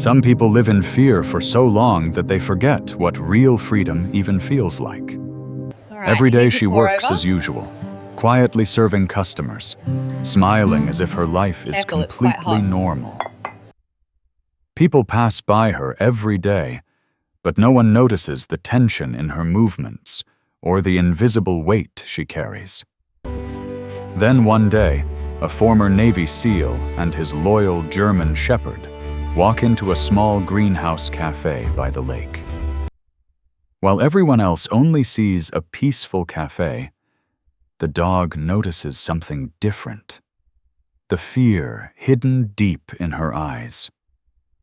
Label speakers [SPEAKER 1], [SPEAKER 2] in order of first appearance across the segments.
[SPEAKER 1] Some people live in fear for so long that they forget what real freedom even feels like. Every day she works as usual, quietly serving customers, smiling as if her life is completely normal. People pass by her every day, but no one notices the tension in her movements or the invisible weight she carries. Then one day, a former Navy SEAL and his loyal German Shepherd walk into a small greenhouse cafe by the lake. While everyone else only sees a peaceful cafe, the dog notices something different. The fear hidden deep in her eyes.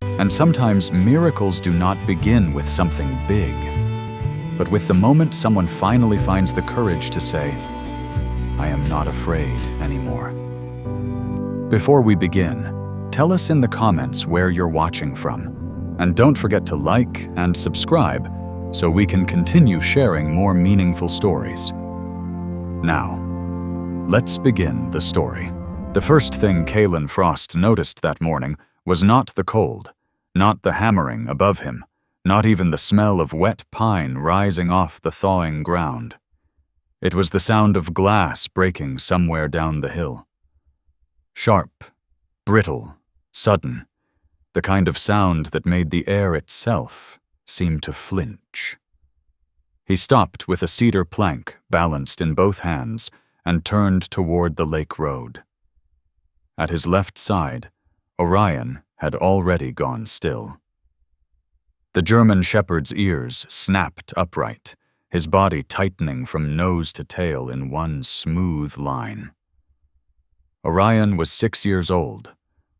[SPEAKER 1] And sometimes miracles do not begin with something big, but with the moment someone finally finds the courage to say, "I am not afraid anymore." Before we begin, tell us in the comments where you're watching from, and don't forget to like and subscribe so we can continue sharing more meaningful stories. Now, let's begin the story. The first thing Kalen Frost noticed that morning was not the cold, not the hammering above him, not even the smell of wet pine rising off the thawing ground. It was the sound of glass breaking somewhere down the hill. Sharp, brittle, sudden, the kind of sound that made the air itself seem to flinch. He stopped with a cedar plank balanced in both hands and turned toward the lake road. At his left side, Orion had already gone still. The German Shepherd's ears snapped upright, his body tightening from nose to tail in one smooth line. Orion was 6 years old,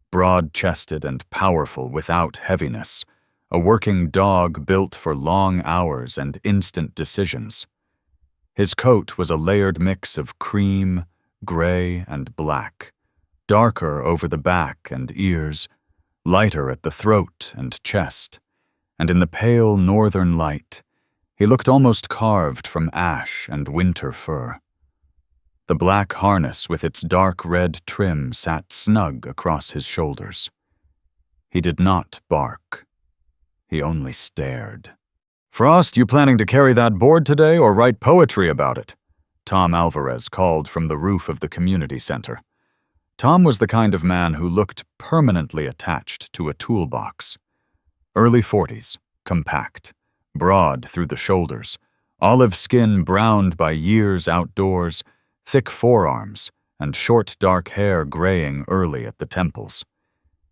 [SPEAKER 1] broad-chested and powerful without heaviness, a working dog built for long hours and instant decisions. His coat was a layered mix of cream, gray, and black, darker over the back and ears, lighter at the throat and chest, and in the pale northern light, he looked almost carved from ash and winter fur. The black harness with its dark red trim sat snug across his shoulders. He did not bark. He only stared. "Frost, you planning to carry that board today or write poetry about it?" Tom Alvarez called from the roof of the community center. Tom was the kind of man who looked permanently attached to a toolbox. Early 40s, compact, broad through the shoulders, olive skin browned by years outdoors, thick forearms, and short dark hair graying early at the temples.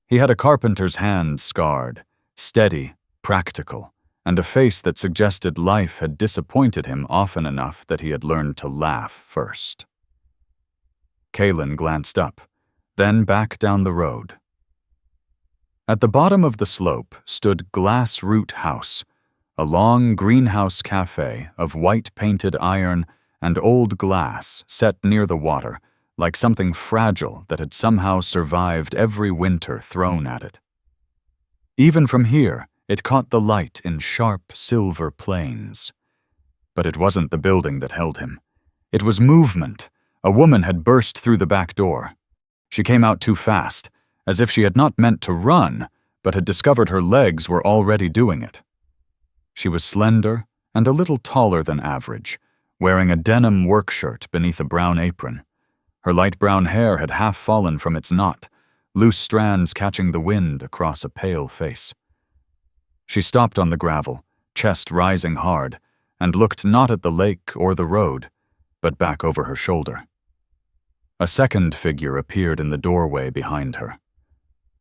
[SPEAKER 1] He had a carpenter's hand scarred, steady, practical, and a face that suggested life had disappointed him often enough that he had learned to laugh first. Kalen glanced up, then back down the road. At the bottom of the slope stood Glass Root House, a long greenhouse cafe of white-painted iron and old glass set near the water, like something fragile that had somehow survived every winter thrown at it. Even from here, it caught the light in sharp silver planes. But it wasn't the building that held him. It was movement. A woman had burst through the back door. She came out too fast, as if she had not meant to run, but had discovered her legs were already doing it. She was slender and a little taller than average, wearing a denim work shirt beneath a brown apron. Her light brown hair had half fallen from its knot, loose strands catching the wind across a pale face. She stopped on the gravel, chest rising hard, and looked not at the lake or the road, but back over her shoulder. A second figure appeared in the doorway behind her.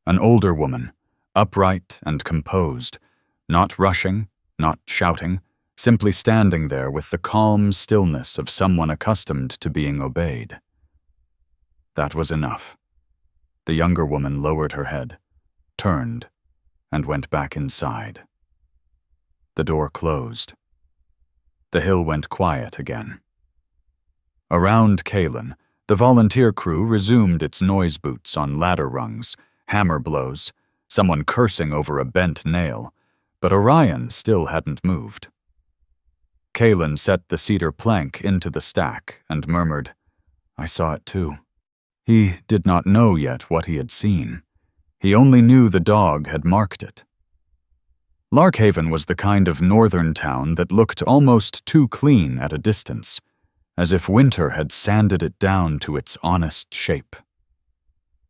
[SPEAKER 1] An older woman, upright and composed, not rushing, not shouting, simply standing there with the calm stillness of someone accustomed to being obeyed. That was enough. The younger woman lowered her head, turned, and went back inside. The door closed. The hill went quiet again. Around Kalen, the volunteer crew resumed its noise boots on ladder rungs, hammer blows, someone cursing over a bent nail, but Orion still hadn't moved. Kalen set the cedar plank into the stack and murmured, "I saw it too." He did not know yet what he had seen. He only knew the dog had marked it, Larkhaven was the kind of northern town that looked almost too clean at a distance, as if winter had sanded it down to its honest shape.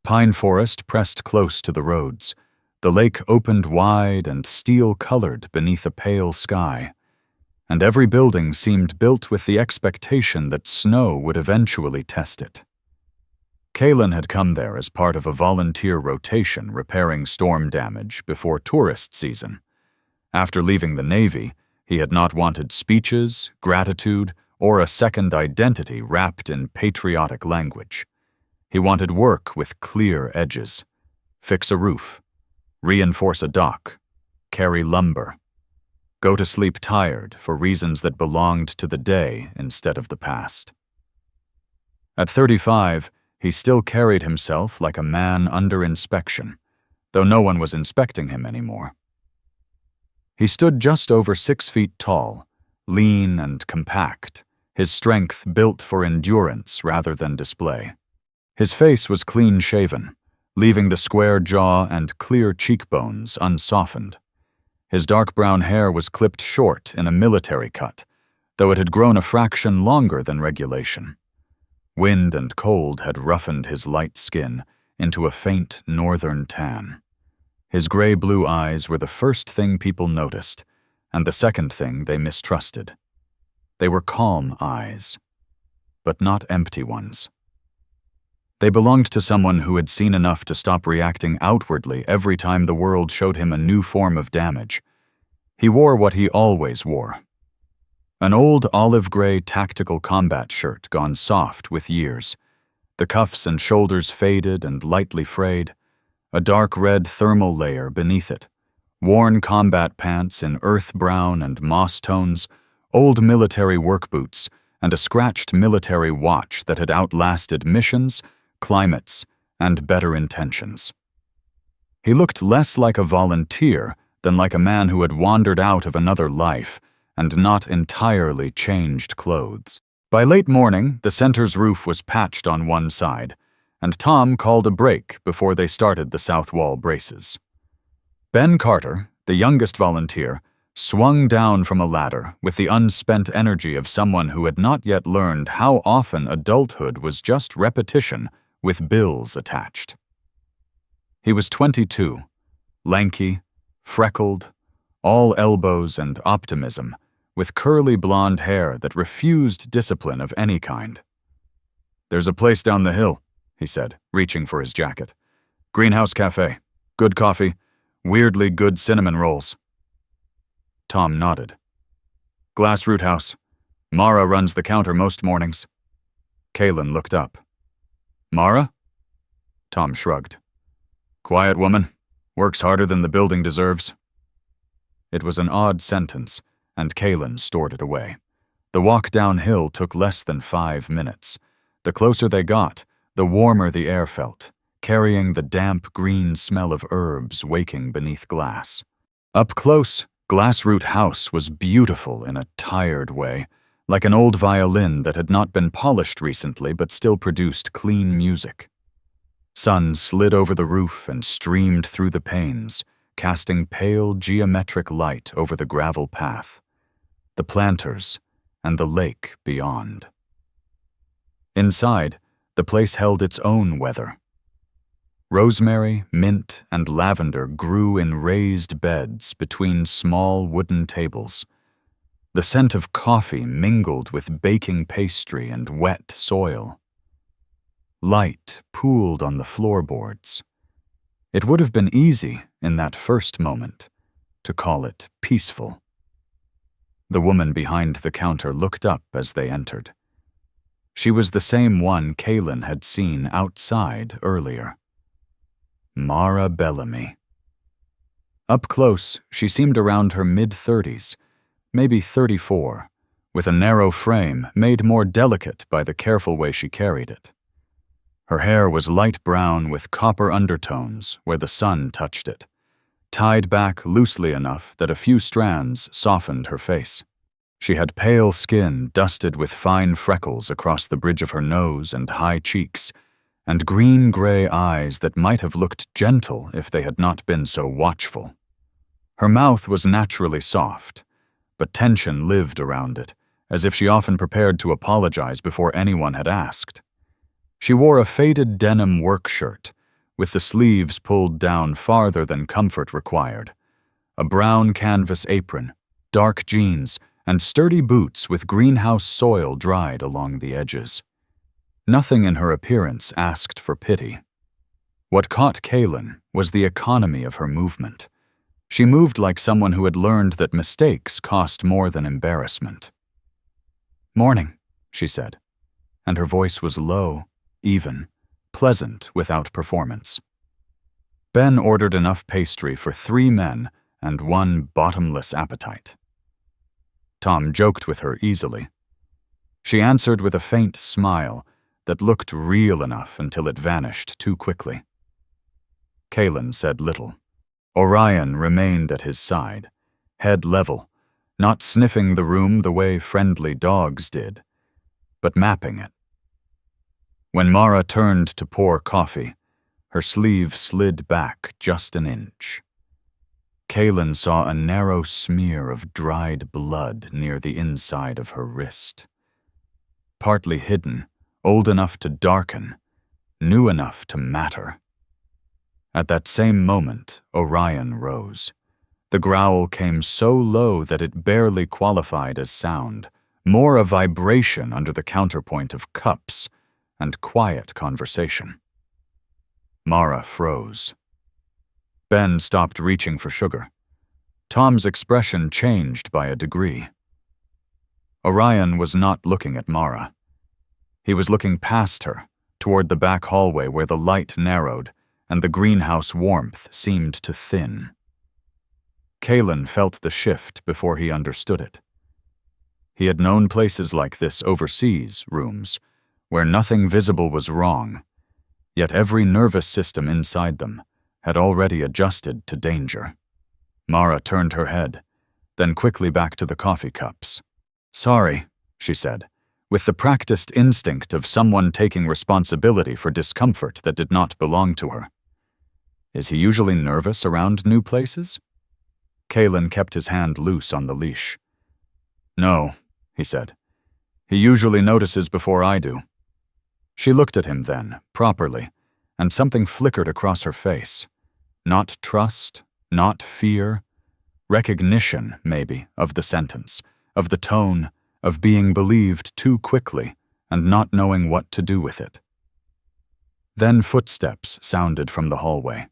[SPEAKER 1] Pine forest pressed close to the roads, the lake opened wide and steel-colored beneath a pale sky, and every building seemed built with the expectation that snow would eventually test it. Kalen had come there as part of a volunteer rotation repairing storm damage before tourist season. After leaving the Navy, he had not wanted speeches, gratitude, or a second identity wrapped in patriotic language. He wanted work with clear edges. Fix a roof. Reinforce a dock. Carry lumber. Go to sleep tired for reasons that belonged to the day instead of the past. At 35, he still carried himself like a man under inspection, though no one was inspecting him anymore. He stood just over 6 feet tall, lean and compact, his strength built for endurance rather than display. His face was clean-shaven, leaving the square jaw and clear cheekbones unsoftened. His dark brown hair was clipped short in a military cut, though it had grown a fraction longer than regulation. Wind and cold had roughened his light skin into a faint northern tan. His gray-blue eyes were the first thing people noticed, and the second thing they mistrusted. They were calm eyes, but not empty ones. They belonged to someone who had seen enough to stop reacting outwardly every time the world showed him a new form of damage. He wore what he always wore. An old olive-gray tactical combat shirt gone soft with years, the cuffs and shoulders faded and lightly frayed, a dark red thermal layer beneath it, worn combat pants in earth brown and moss tones, old military work boots, and a scratched military watch that had outlasted missions, climates, and better intentions. He looked less like a volunteer than like a man who had wandered out of another life and not entirely changed clothes. By late morning, the center's roof was patched on one side, and Tom called a break before they started the south wall braces. Ben Carter, the youngest volunteer, swung down from a ladder with the unspent energy of someone who had not yet learned how often adulthood was just repetition with bills attached. He was 22, lanky, freckled, all elbows and optimism, with curly blonde hair that refused discipline of any kind. "There's a place down the hill," he said, reaching for his jacket. "Greenhouse Café. Good coffee. Weirdly good cinnamon rolls." Tom nodded. "Glassroot House. Mara runs the counter most mornings." Kalen looked up. "Mara?" Tom shrugged. "Quiet woman. Works harder than the building deserves." It was an odd sentence, and Kalen stored it away. The walk downhill took less than 5 minutes. The closer they got, the warmer the air felt, carrying the damp green smell of herbs waking beneath glass. Up close, Glassroot House was beautiful in a tired way, like an old violin that had not been polished recently but still produced clean music. Sun slid over the roof and streamed through the panes, casting pale geometric light over the gravel path, the planters, and the lake beyond. Inside, the place held its own weather. Rosemary, mint, and lavender grew in raised beds between small wooden tables. The scent of coffee mingled with baking pastry and wet soil. Light pooled on the floorboards. It would have been easy, in that first moment, to call it peaceful. The woman behind the counter looked up as they entered. She was the same one Kalen had seen outside earlier. Mara Bellamy. Up close, she seemed around her mid-30s, maybe 34, with a narrow frame made more delicate by the careful way she carried it. Her hair was light brown with copper undertones where the sun touched it, tied back loosely enough that a few strands softened her face. She had pale skin dusted with fine freckles across the bridge of her nose and high cheeks, and green-gray eyes that might have looked gentle if they had not been so watchful. Her mouth was naturally soft, but tension lived around it, as if she often prepared to apologize before anyone had asked. She wore a faded denim work shirt, with the sleeves pulled down farther than comfort required, a brown canvas apron, dark jeans, and sturdy boots with greenhouse soil dried along the edges. Nothing in her appearance asked for pity. What caught Kaylin was the economy of her movement. She moved like someone who had learned that mistakes cost more than embarrassment. "Morning," she said, and her voice was low, even, pleasant without performance. Ben ordered enough pastry for 3 men and 1 bottomless appetite. Tom joked with her easily. She answered with a faint smile that looked real enough until it vanished too quickly. Kaylin said little. Orion remained at his side, head level, not sniffing the room the way friendly dogs did, but mapping it. When Mara turned to pour coffee, her sleeve slid back just an inch. Kaylin saw a narrow smear of dried blood near the inside of her wrist. Partly hidden, old enough to darken, new enough to matter. At that same moment, Orion rose. The growl came so low that it barely qualified as sound, more a vibration under the counterpoint of cups and quiet conversation. Mara froze. Ben stopped reaching for sugar. Tom's expression changed by a degree. Orion was not looking at Mara. He was looking past her, toward the back hallway where the light narrowed and the greenhouse warmth seemed to thin. Kaylin felt the shift before he understood it. He had known places like this overseas, rooms, where nothing visible was wrong, yet every nervous system inside them had already adjusted to danger. Mara turned her head, then quickly back to the coffee cups. "Sorry," she said, with the practiced instinct of someone taking responsibility for discomfort that did not belong to her. Is he usually nervous around new places? Kaylin kept his hand loose on the leash. "No," he said. "He usually notices before I do." She looked at him then, properly, and something flickered across her face. Not trust, not fear. Recognition, maybe, of the sentence, of the tone, of being believed too quickly and not knowing what to do with it. Then footsteps sounded from the hallway.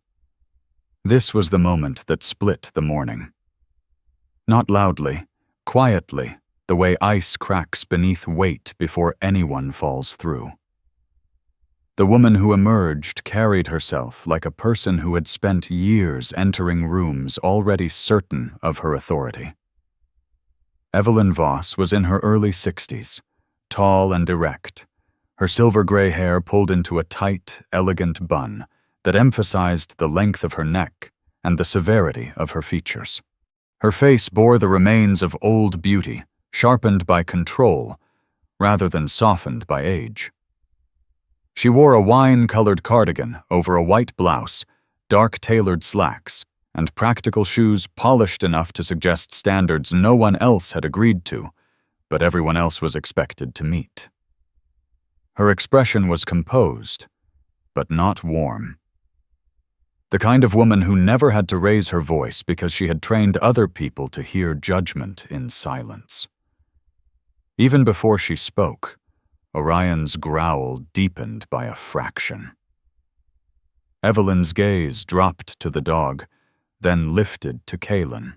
[SPEAKER 1] This was the moment that split the morning. Not loudly, quietly, the way ice cracks beneath weight before anyone falls through. The woman who emerged carried herself like a person who had spent years entering rooms already certain of her authority. Evelyn Voss was in her early 60s, tall and erect, her silver-gray hair pulled into a tight, elegant bun that emphasized the length of her neck and the severity of her features. Her face bore the remains of old beauty, sharpened by control, rather than softened by age. She wore a wine-colored cardigan over a white blouse, dark tailored slacks, and practical shoes polished enough to suggest standards no one else had agreed to, but everyone else was expected to meet. Her expression was composed, but not warm. The kind of woman who never had to raise her voice because she had trained other people to hear judgment in silence. Even before she spoke, Orion's growl deepened by a fraction. Evelyn's gaze dropped to the dog, then lifted to Kaylin.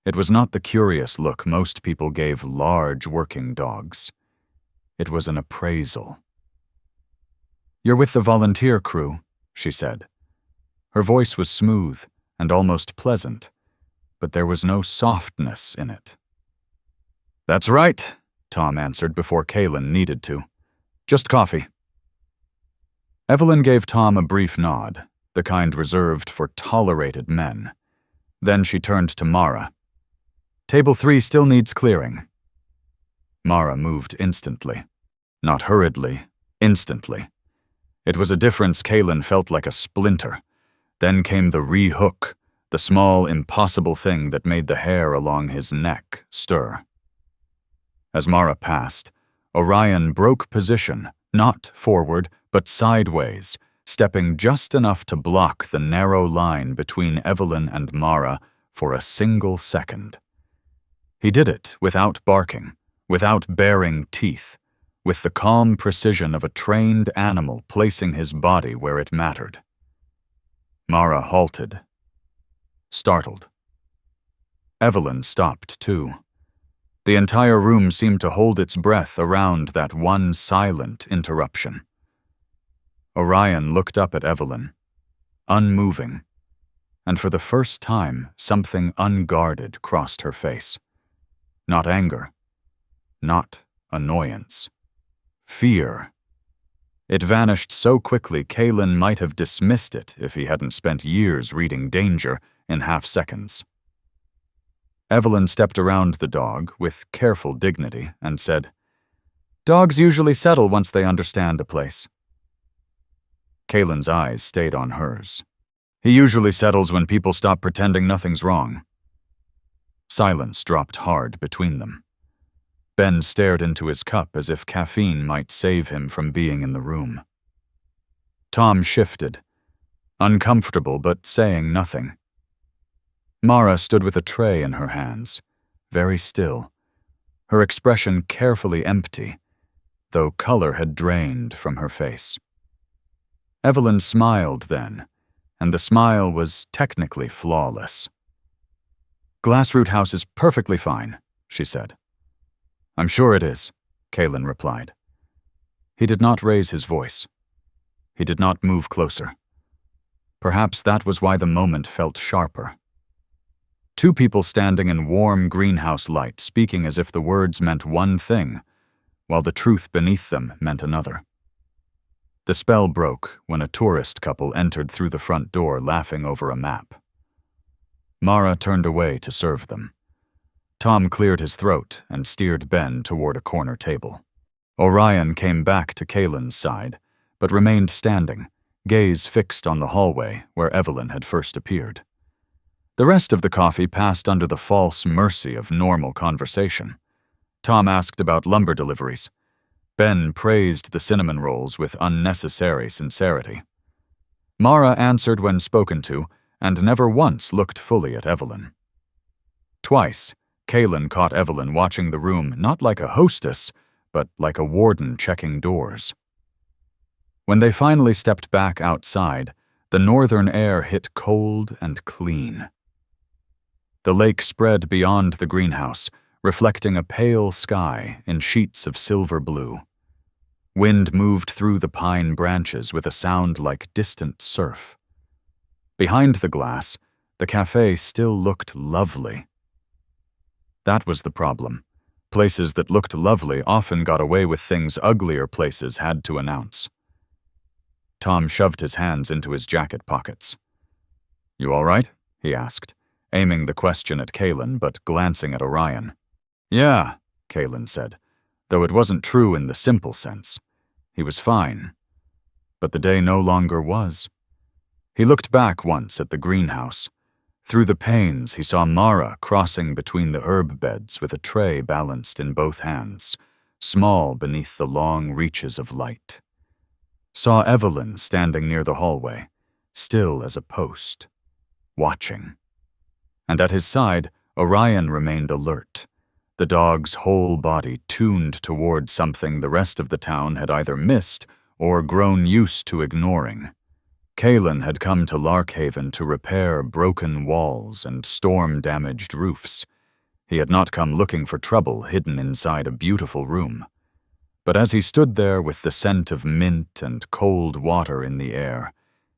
[SPEAKER 1] It was not the curious look most people gave large working dogs. It was an appraisal. "You're with the volunteer crew," she said. Her voice was smooth and almost pleasant, but there was no softness in it. "That's right," Tom answered before Kaylin needed to. "Just coffee." Evelyn gave Tom a brief nod, the kind reserved for tolerated men. Then she turned to Mara. "Table 3 still needs clearing." Mara moved instantly. Not hurriedly, instantly. It was a difference Kaylin felt like a splinter. Then came the re-hook, the small, impossible thing that made the hair along his neck stir. As Mara passed, Orion broke position, not forward, but sideways, stepping just enough to block the narrow line between Evelyn and Mara for a single second. He did it without barking, without baring teeth, with the calm precision of a trained animal placing his body where it mattered. Mara halted, startled. Evelyn stopped too. The entire room seemed to hold its breath around that one silent interruption. Orion looked up at Evelyn, unmoving, and for the first time something unguarded crossed her face. Not anger, not annoyance. Fear. It vanished so quickly Kaelin might have dismissed it if he hadn't spent years reading danger in half seconds. Evelyn stepped around the dog with careful dignity and said, "Dogs usually settle once they understand a place." Kaelin's eyes stayed on hers. "He usually settles when people stop pretending nothing's wrong." Silence dropped hard between them. Ben stared into his cup as if caffeine might save him from being in the room. Tom shifted, uncomfortable but saying nothing. Mara stood with a tray in her hands, very still, her expression carefully empty, though color had drained from her face. Evelyn smiled then, and the smile was technically flawless. "Glassroot House is perfectly fine," she said. "I'm sure it is," Kaelin replied. He did not raise his voice. He did not move closer. Perhaps that was why the moment felt sharper. Two people standing in warm greenhouse light speaking as if the words meant one thing, while the truth beneath them meant another. The spell broke when a tourist couple entered through the front door laughing over a map. Mara turned away to serve them. Tom cleared his throat and steered Ben toward a corner table. Orion came back to Kaelin's side, but remained standing, gaze fixed on the hallway where Evelyn had first appeared. The rest of the coffee passed under the false mercy of normal conversation. Tom asked about lumber deliveries. Ben praised the cinnamon rolls with unnecessary sincerity. Mara answered when spoken to, and never once looked fully at Evelyn. Twice, Kaelin caught Evelyn watching the room not like a hostess, but like a warden checking doors. When they finally stepped back outside, the northern air hit cold and clean. The lake spread beyond the greenhouse, reflecting a pale sky in sheets of silver blue. Wind moved through the pine branches with a sound like distant surf. Behind the glass, the café still looked lovely. That was the problem. Places that looked lovely often got away with things uglier places had to announce. Tom shoved his hands into his jacket pockets. "You all right?" he asked, aiming the question at Kaelin but glancing at Orion. "Yeah," Kaelin said, though it wasn't true in the simple sense. He was fine. But the day no longer was. He looked back once at the greenhouse. Through the panes, he saw Mara crossing between the herb beds with a tray balanced in both hands, small beneath the long reaches of light. Saw Evelyn standing near the hallway, still as a post, watching. And at his side, Orion remained alert, the dog's whole body tuned toward something the rest of the town had either missed or grown used to ignoring. Kaelin had come to Larkhaven to repair broken walls and storm-damaged roofs. He had not come looking for trouble hidden inside a beautiful room. But as he stood there with the scent of mint and cold water in the air,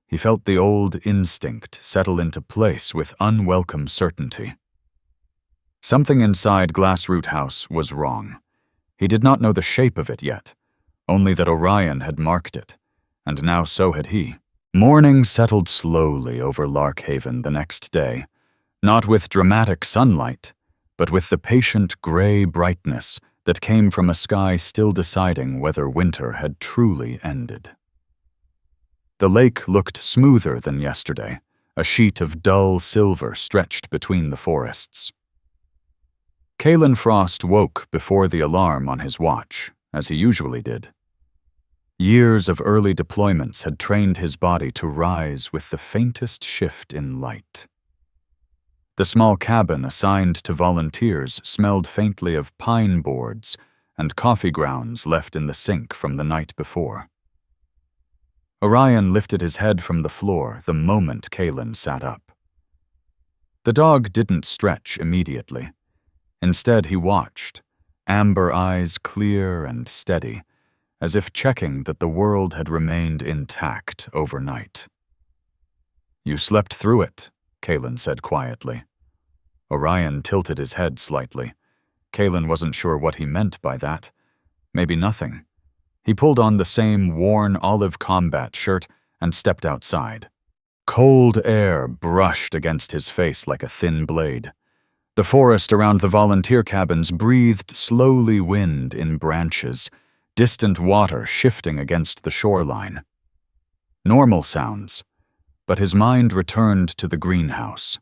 [SPEAKER 1] he felt the old instinct settle into place with unwelcome certainty. Something inside Glassroot House was wrong. He did not know the shape of it yet, only that Orion had marked it, and now so had he. Morning settled slowly over Larkhaven the next day, not with dramatic sunlight, but with the patient gray brightness that came from a sky still deciding whether winter had truly ended. The lake looked smoother than yesterday, a sheet of dull silver stretched between the forests. Kalen Frost woke before the alarm on his watch, as he usually did. Years of early deployments had trained his body to rise with the faintest shift in light. The small cabin assigned to volunteers smelled faintly of pine boards and coffee grounds left in the sink from the night before. Orion lifted his head from the floor the moment Kalen sat up. The dog didn't stretch immediately. Instead, he watched, amber eyes clear and steady, as if checking that the world had remained intact overnight. "You slept through it," Kalen said quietly. Orion tilted his head slightly. Kalen wasn't sure what he meant by that. Maybe nothing. He pulled on the same worn olive combat shirt and stepped outside. Cold air brushed against his face like a thin blade. The forest around the volunteer cabins breathed slowly wind in branches, distant water shifting against the shoreline. Normal sounds, but his mind returned to the greenhouse.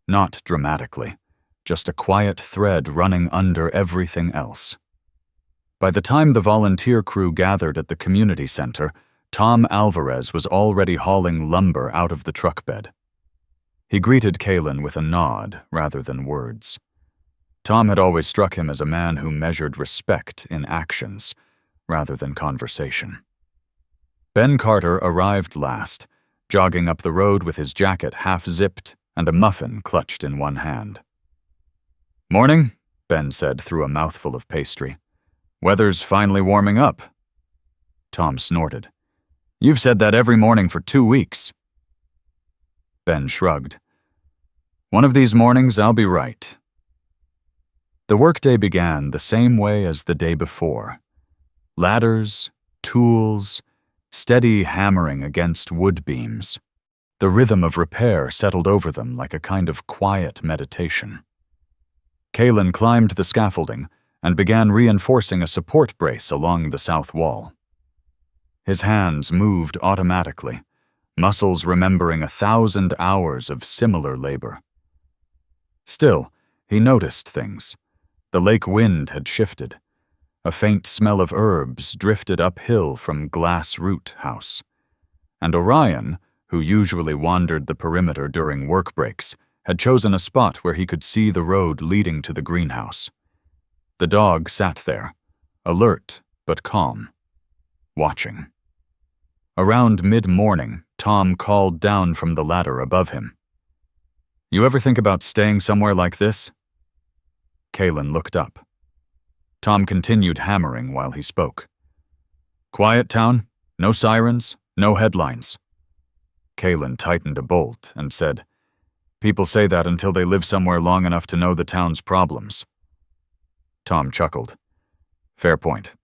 [SPEAKER 1] Not dramatically, just a quiet thread running under everything else. By the time the volunteer crew gathered at the community center, Tom Alvarez was already hauling lumber out of the truck bed. He greeted Kalen with a nod rather than words. Tom had always struck him as a man who measured respect in actions rather than conversation. Ben Carter arrived last, jogging up the road with his jacket half-zipped and a muffin clutched in one hand. "Morning," Ben said through a mouthful of pastry. "Weather's finally warming up." Tom snorted. "You've said that every morning for 2 weeks." Ben shrugged. "One of these mornings I'll be right." The workday began the same way as the day before. Ladders, tools, steady hammering against wood beams. The rhythm of repair settled over them like a kind of quiet meditation. Kalen climbed the scaffolding and began reinforcing a support brace along the south wall. His hands moved automatically, muscles remembering 1,000 hours of similar labor. Still, he noticed things. The lake wind had shifted. A faint smell of herbs drifted uphill from Glass Root House. And Orion, who usually wandered the perimeter during work breaks, had chosen a spot where he could see the road leading to the greenhouse. The dog sat there, alert but calm, watching. Around mid-morning, Tom called down from the ladder above him. "You ever think about staying somewhere like this?" Kalen looked up. Tom continued hammering while he spoke. "Quiet town, no sirens, no headlines." Kalen tightened a bolt and said, "People say that until they live somewhere long enough to know the town's problems." Tom chuckled. "Fair point."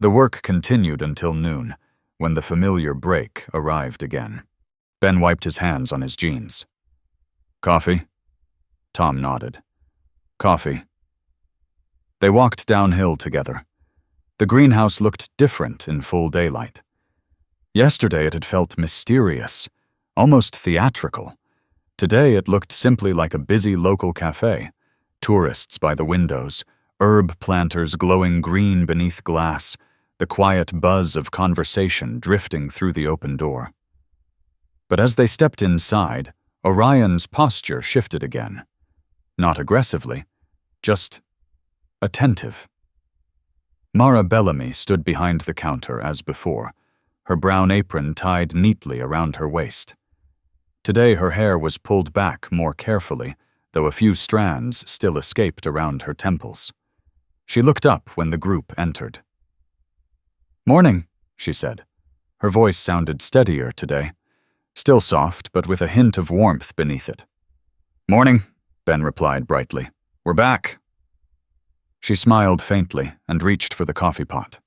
[SPEAKER 1] The work continued until noon, when the familiar break arrived again. Ben wiped his hands on his jeans. "Coffee?" Tom nodded. "Coffee." They walked downhill together. The greenhouse looked different in full daylight. Yesterday it had felt mysterious, almost theatrical. Today it looked simply like a busy local café, tourists by the windows, herb planters glowing green beneath glass, the quiet buzz of conversation drifting through the open door. But as they stepped inside, Orion's posture shifted again. Not aggressively, just attentive. Mara Bellamy stood behind the counter as before, her brown apron tied neatly around her waist. Today her hair was pulled back more carefully, though a few strands still escaped around her temples. She looked up when the group entered. "Morning," she said. Her voice sounded steadier today, still soft but with a hint of warmth beneath it. "Morning," Ben replied brightly. "We're back." She smiled faintly and reached for the coffee pot.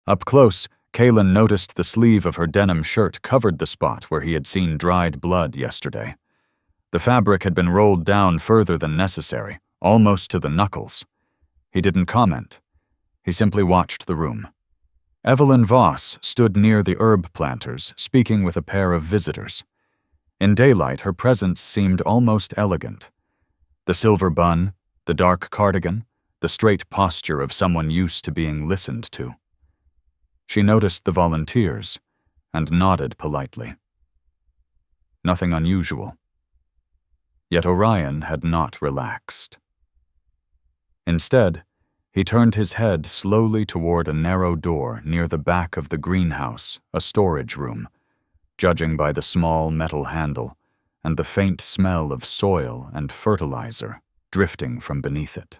[SPEAKER 1] Up close, Kalen noticed the sleeve of her denim shirt covered the spot where he had seen dried blood yesterday. The fabric had been rolled down further than necessary, almost to the knuckles. He didn't comment. He simply watched the room. Evelyn Voss stood near the herb planters, speaking with a pair of visitors. In daylight, her presence seemed almost elegant. The silver bun, the dark cardigan, the straight posture of someone used to being listened to. She noticed the volunteers and nodded politely. Nothing unusual. Yet Orion had not relaxed. Instead, he turned his head slowly toward a narrow door near the back of the greenhouse, a storage room, judging by the small metal handle and the faint smell of soil and fertilizer drifting from beneath it.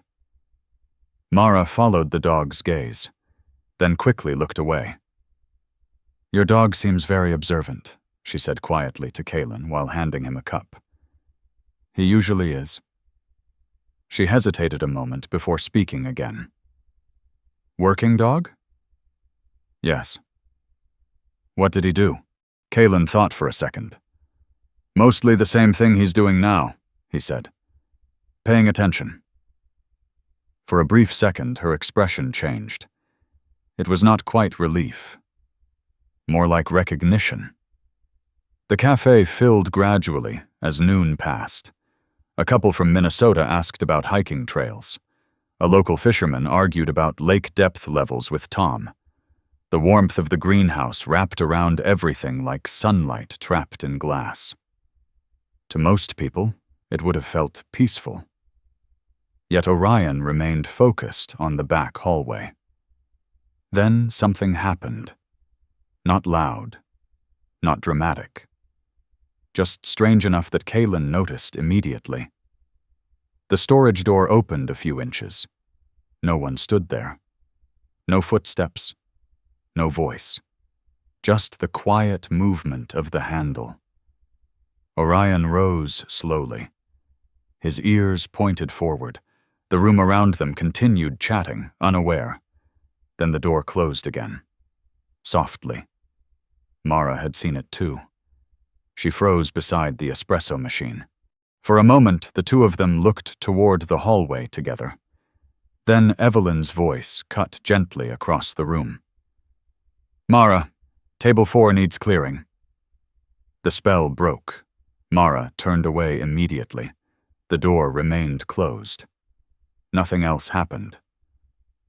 [SPEAKER 1] Mara followed the dog's gaze, then quickly looked away. "Your dog seems very observant," she said quietly to Kalen while handing him a cup. "He usually is." She hesitated a moment before speaking again. "Working dog?" "Yes." "What did he do?" Kalen thought for a second. "Mostly the same thing he's doing now," he said. "Paying attention." For a brief second, her expression changed. It was not quite relief. More like recognition. The café filled gradually as noon passed. A couple from Minnesota asked about hiking trails. A local fisherman argued about lake depth levels with Tom. The warmth of the greenhouse wrapped around everything like sunlight trapped in glass. To most people, it would have felt peaceful. Yet Orion remained focused on the back hallway. Then something happened. Not loud, not dramatic. Just strange enough that Kalen noticed immediately. The storage door opened a few inches. No one stood there. No footsteps. No voice. Just the quiet movement of the handle. Orion rose slowly. His ears pointed forward. The room around them continued chatting, unaware. Then the door closed again. Softly. Mara had seen it too. She froze beside the espresso machine. For a moment, the two of them looked toward the hallway together. Then Evelyn's voice cut gently across the room. "Mara, table 4 needs clearing." The spell broke. Mara turned away immediately. The door remained closed. Nothing else happened.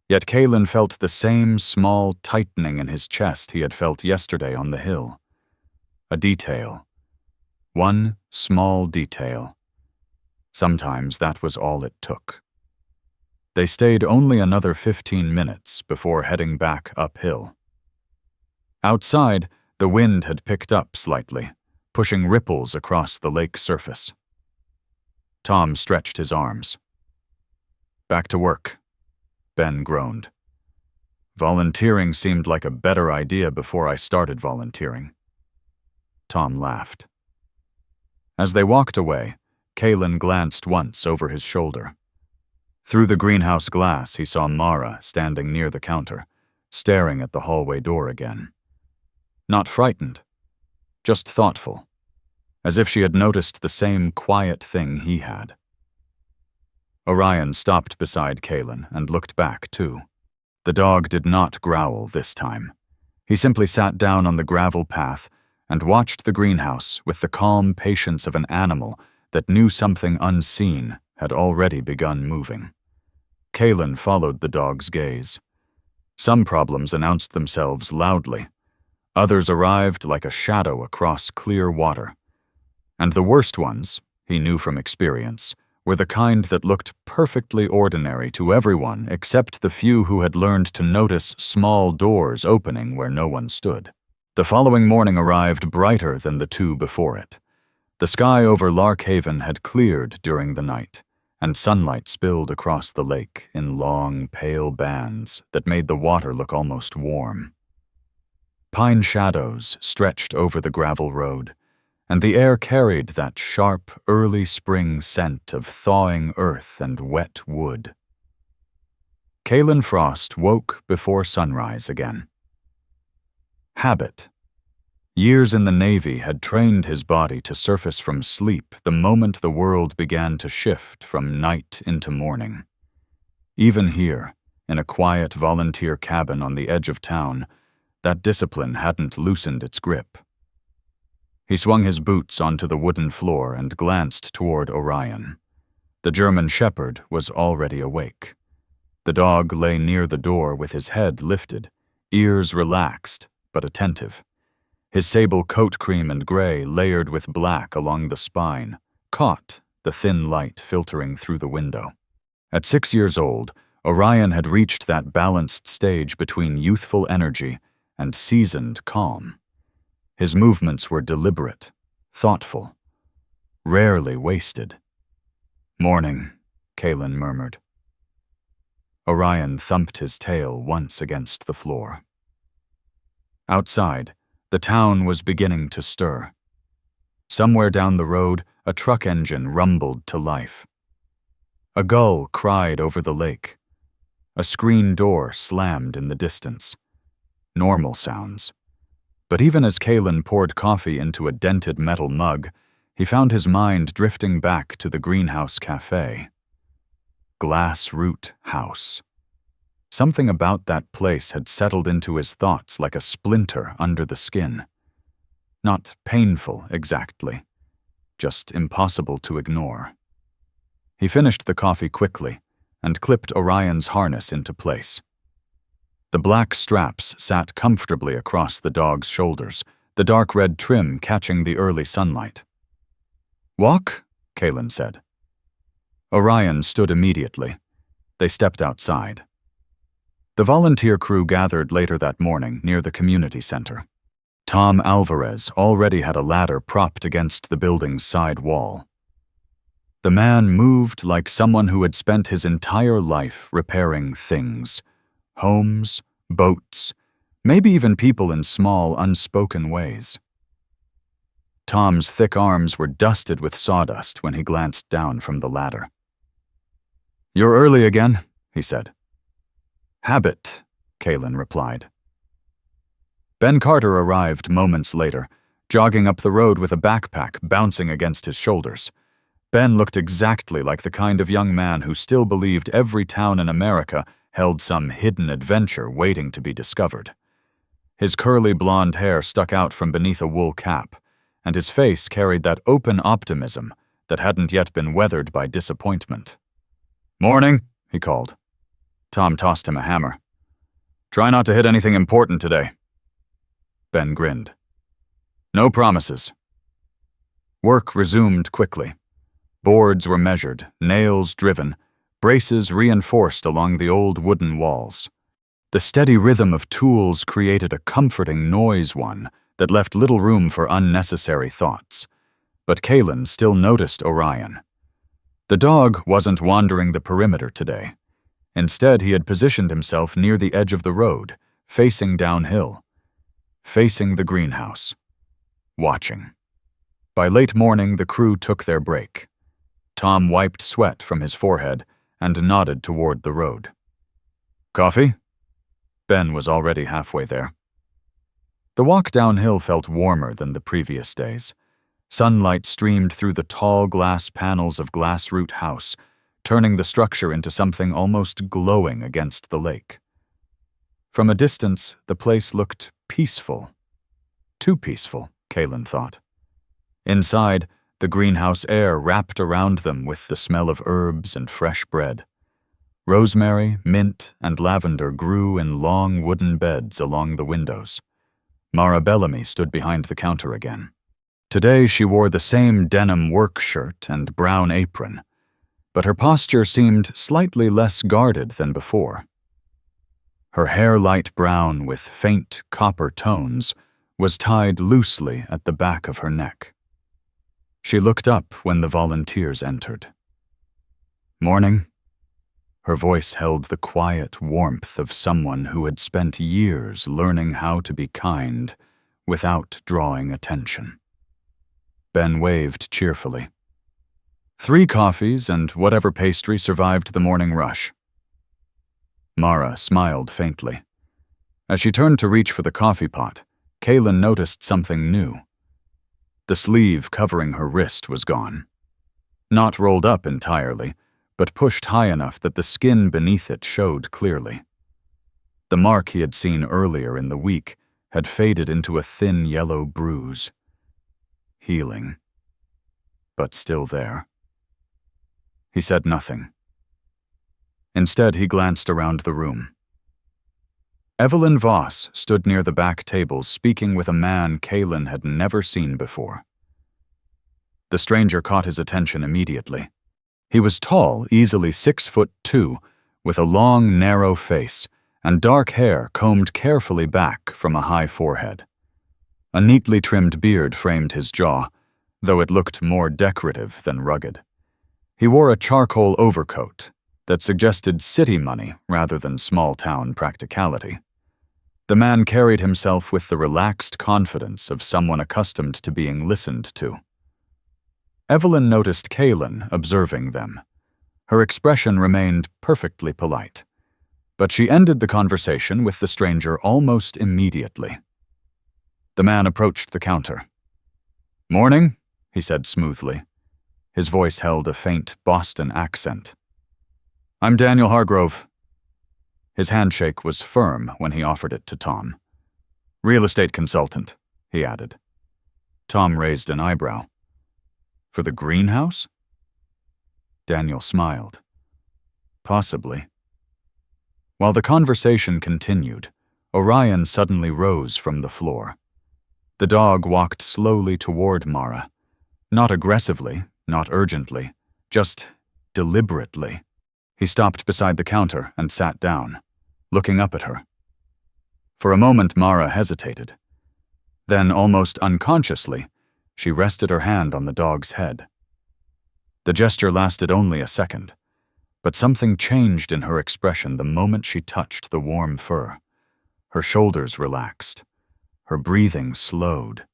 [SPEAKER 1] Yet Kalen felt the same small tightening in his chest he had felt yesterday on the hill. A detail. One small detail. Sometimes that was all it took. They stayed only another 15 minutes before heading back uphill. Outside, the wind had picked up slightly, pushing ripples across the lake surface. Tom stretched his arms. "Back to work," Ben groaned. "Volunteering seemed like a better idea before I started volunteering." Tom laughed. As they walked away, Kalen glanced once over his shoulder. Through the greenhouse glass, he saw Mara standing near the counter, staring at the hallway door again. Not frightened, just thoughtful, as if she had noticed the same quiet thing he had. Orion stopped beside Kalen and looked back, too. The dog did not growl this time. He simply sat down on the gravel path and watched the greenhouse with the calm patience of an animal that knew something unseen had already begun moving. Kalen followed the dog's gaze. Some problems announced themselves loudly. Others arrived like a shadow across clear water. And the worst ones, he knew from experience, were the kind that looked perfectly ordinary to everyone except the few who had learned to notice small doors opening where no one stood. The following morning arrived brighter than the two before it. The sky over Lark Haven had cleared during the night, and sunlight spilled across the lake in long, pale bands that made the water look almost warm. Pine shadows stretched over the gravel road, and the air carried that sharp, early spring scent of thawing earth and wet wood. Kalen Frost woke before sunrise again. Habit. Years in the Navy had trained his body to surface from sleep the moment the world began to shift from night into morning. Even here, in a quiet volunteer cabin on the edge of town, that discipline hadn't loosened its grip. He swung his boots onto the wooden floor and glanced toward Orion. The German shepherd was already awake. The dog lay near the door with his head lifted, ears relaxed but attentive. His sable coat cream and gray layered with black along the spine caught the thin light filtering through the window. At 6 years old, Orion had reached that balanced stage between youthful energy and seasoned calm. His movements were deliberate, thoughtful, rarely wasted. "Morning," Kalen murmured. Orion thumped his tail once against the floor. Outside, the town was beginning to stir. Somewhere down the road, a truck engine rumbled to life. A gull cried over the lake. A screen door slammed in the distance. Normal sounds. But even as Kalen poured coffee into a dented metal mug, he found his mind drifting back to the greenhouse café. Glass Root House. Something about that place had settled into his thoughts like a splinter under the skin. Not painful exactly, just impossible to ignore. He finished the coffee quickly and clipped Orion's harness into place. The black straps sat comfortably across the dog's shoulders, the dark red trim catching the early sunlight. "Walk?" Kalen said. Orion stood immediately. They stepped outside. The volunteer crew gathered later that morning near the community center. Tom Alvarez already had a ladder propped against the building's side wall. The man moved like someone who had spent his entire life repairing things. Homes, boats, maybe even people in small, unspoken ways. Tom's thick arms were dusted with sawdust when he glanced down from the ladder. "You're early again," he said. "Habit," Kalen replied. Ben Carter arrived moments later, jogging up the road with a backpack bouncing against his shoulders. Ben looked exactly like the kind of young man who still believed every town in America held some hidden adventure waiting to be discovered. His curly blonde hair stuck out from beneath a wool cap, and his face carried that open optimism that hadn't yet been weathered by disappointment. "Morning," he called. Tom tossed him a hammer. "Try not to hit anything important today." Ben grinned. "No promises." Work resumed quickly. Boards were measured, nails driven, braces reinforced along the old wooden walls. The steady rhythm of tools created a comforting noise one that left little room for unnecessary thoughts. But Kalen still noticed Orion. The dog wasn't wandering the perimeter today. Instead, he had positioned himself near the edge of the road, facing downhill, facing the greenhouse, watching. By late morning, the crew took their break. Tom wiped sweat from his forehead and nodded toward the road. "Coffee?" Ben was already halfway there. The walk downhill felt warmer than the previous days. Sunlight streamed through the tall glass panels of Glass Root House, turning the structure into something almost glowing against the lake. From a distance, the place looked peaceful. Too peaceful, Kalen thought. Inside, the greenhouse air wrapped around them with the smell of herbs and fresh bread. Rosemary, mint, and lavender grew in long wooden beds along the windows. Mara Bellamy stood behind the counter again. Today she wore the same denim work shirt and brown apron, but her posture seemed slightly less guarded than before. Her hair light brown with faint copper tones was tied loosely at the back of her neck. She looked up when the volunteers entered. "Morning." Her voice held the quiet warmth of someone who had spent years learning how to be kind without drawing attention. Ben waved cheerfully. 3 coffees and whatever pastry survived the morning rush. Mara smiled faintly. As she turned to reach for the coffee pot, Kalen noticed something new. The sleeve covering her wrist was gone. Not rolled up entirely, but pushed high enough that the skin beneath it showed clearly. The mark he had seen earlier in the week had faded into a thin yellow bruise. healing, but still there. He said nothing. Instead, he glanced around the room. Evelyn Voss stood near the back tables speaking with a man Kaylin had never seen before. The stranger caught his attention immediately. He was tall, easily 6'2", with a long, narrow face and dark hair combed carefully back from a high forehead. A neatly trimmed beard framed his jaw, though it looked more decorative than rugged. He wore a charcoal overcoat that suggested city money rather than small-town practicality. The man carried himself with the relaxed confidence of someone accustomed to being listened to. Evelyn noticed Kaylin observing them. Her expression remained perfectly polite, but she ended the conversation with the stranger almost immediately. The man approached the counter. "Morning," he said smoothly. His voice held a faint Boston accent. "I'm Daniel Hargrove." His handshake was firm when he offered it to Tom. "Real estate consultant," he added. Tom raised an eyebrow. "For the greenhouse?" Daniel smiled. "Possibly." While the conversation continued, Orion suddenly rose from the floor. The dog walked slowly toward Mara, not aggressively, not urgently, just deliberately. He stopped beside the counter and sat down, looking up at her. For a moment, Mara hesitated. Then, almost unconsciously, she rested her hand on the dog's head. The gesture lasted only a second, but something changed in her expression the moment she touched the warm fur. Her shoulders relaxed. Her breathing slowed.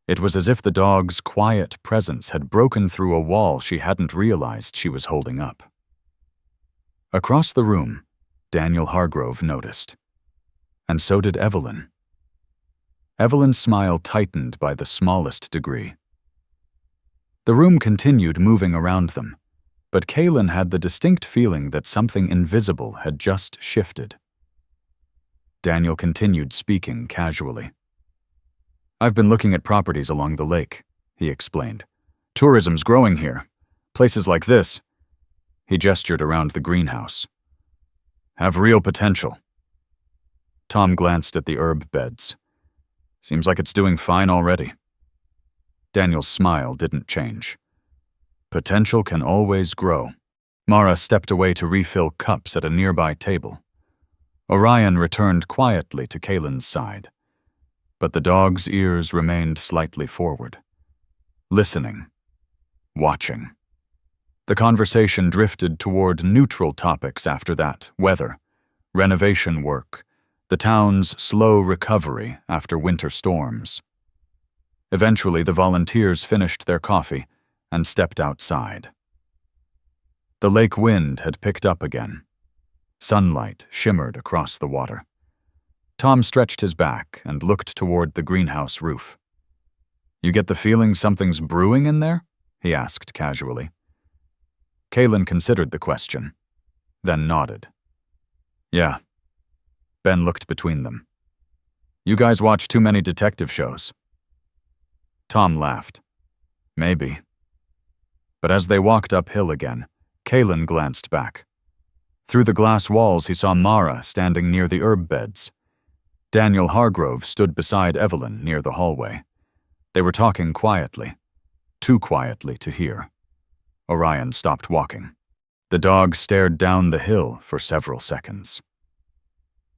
[SPEAKER 1] It was as if the dog's quiet presence had broken through a wall she hadn't realized she was holding up. Across the room, Daniel Hargrove noticed. And so did Evelyn. Evelyn's smile tightened by the smallest degree. The room continued moving around them, but Kaylin had the distinct feeling that something invisible had just shifted. Daniel continued speaking casually. "I've been looking at properties along the lake," he explained. "Tourism's growing here. Places like this," he gestured around the greenhouse, "have real potential." Tom glanced at the herb beds. "Seems like it's doing fine already." Daniel's smile didn't change. Potential can always grow. Mara stepped away to refill cups at a nearby table. Orion returned quietly to Kaylin's side, but the dog's ears remained slightly forward, listening, watching. The conversation drifted toward neutral topics after that: weather, renovation work, the town's slow recovery after winter storms. Eventually, the volunteers finished their coffee and stepped outside. The lake wind had picked up again. Sunlight shimmered across the water. Tom stretched his back and looked toward the greenhouse roof. "You get the feeling something's brewing in there?" he asked casually. Kaylin considered the question, then nodded. "Yeah." Ben looked between them. "You guys watch too many detective shows." Tom laughed. "Maybe." But as they walked uphill again, Kaylin glanced back. Through the glass walls, he saw Mara standing near the herb beds. Daniel Hargrove stood beside Evelyn near the hallway. They were talking quietly, too quietly to hear. Orion stopped walking. The dog stared down the hill for several seconds.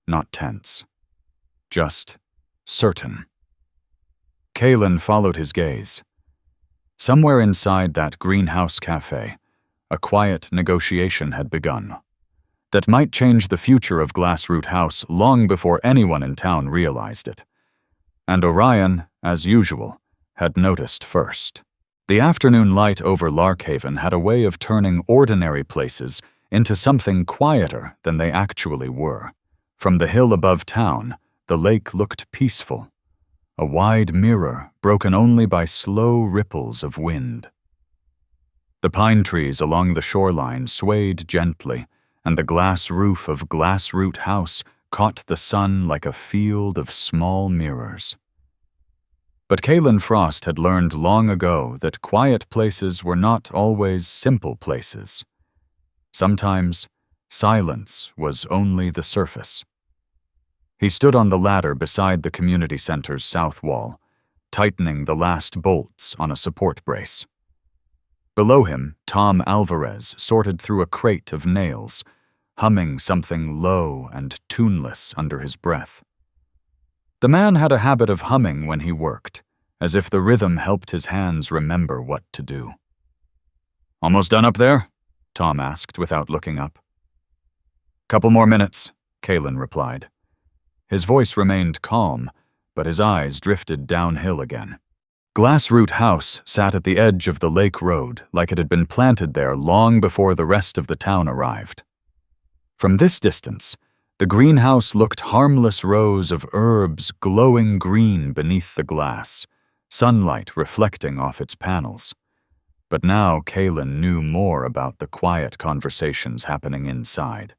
[SPEAKER 1] Not tense, just certain. Kaylin followed his gaze. Somewhere inside that greenhouse café, a quiet negotiation had begun that might change the future of Glassroot House long before anyone in town realized it. And Orion, as usual, had noticed first. The afternoon light over Larkhaven had a way of turning ordinary places into something quieter than they actually were. From the hill above town, the lake looked peaceful, a wide mirror broken only by slow ripples of wind. The pine trees along the shoreline swayed gently, and the glass roof of Glassroot House caught the sun like a field of small mirrors. But Kalen Frost had learned long ago that quiet places were not always simple places. Sometimes, silence was only the surface. He stood on the ladder beside the community center's south wall, tightening the last bolts on a support brace. Below him, Tom Alvarez sorted through a crate of nails, humming something low and tuneless under his breath. The man had a habit of humming when he worked, as if the rhythm helped his hands remember what to do. "Almost done up there?" Tom asked without looking up. "Couple more minutes," Kalen replied. His voice remained calm, but his eyes drifted downhill again. Glassroot House sat at the edge of the lake road like it had been planted there long before the rest of the town arrived. From this distance, the greenhouse looked harmless rows of herbs glowing green beneath the glass, sunlight reflecting off its panels. But now Kalen knew more about the quiet conversations happening inside.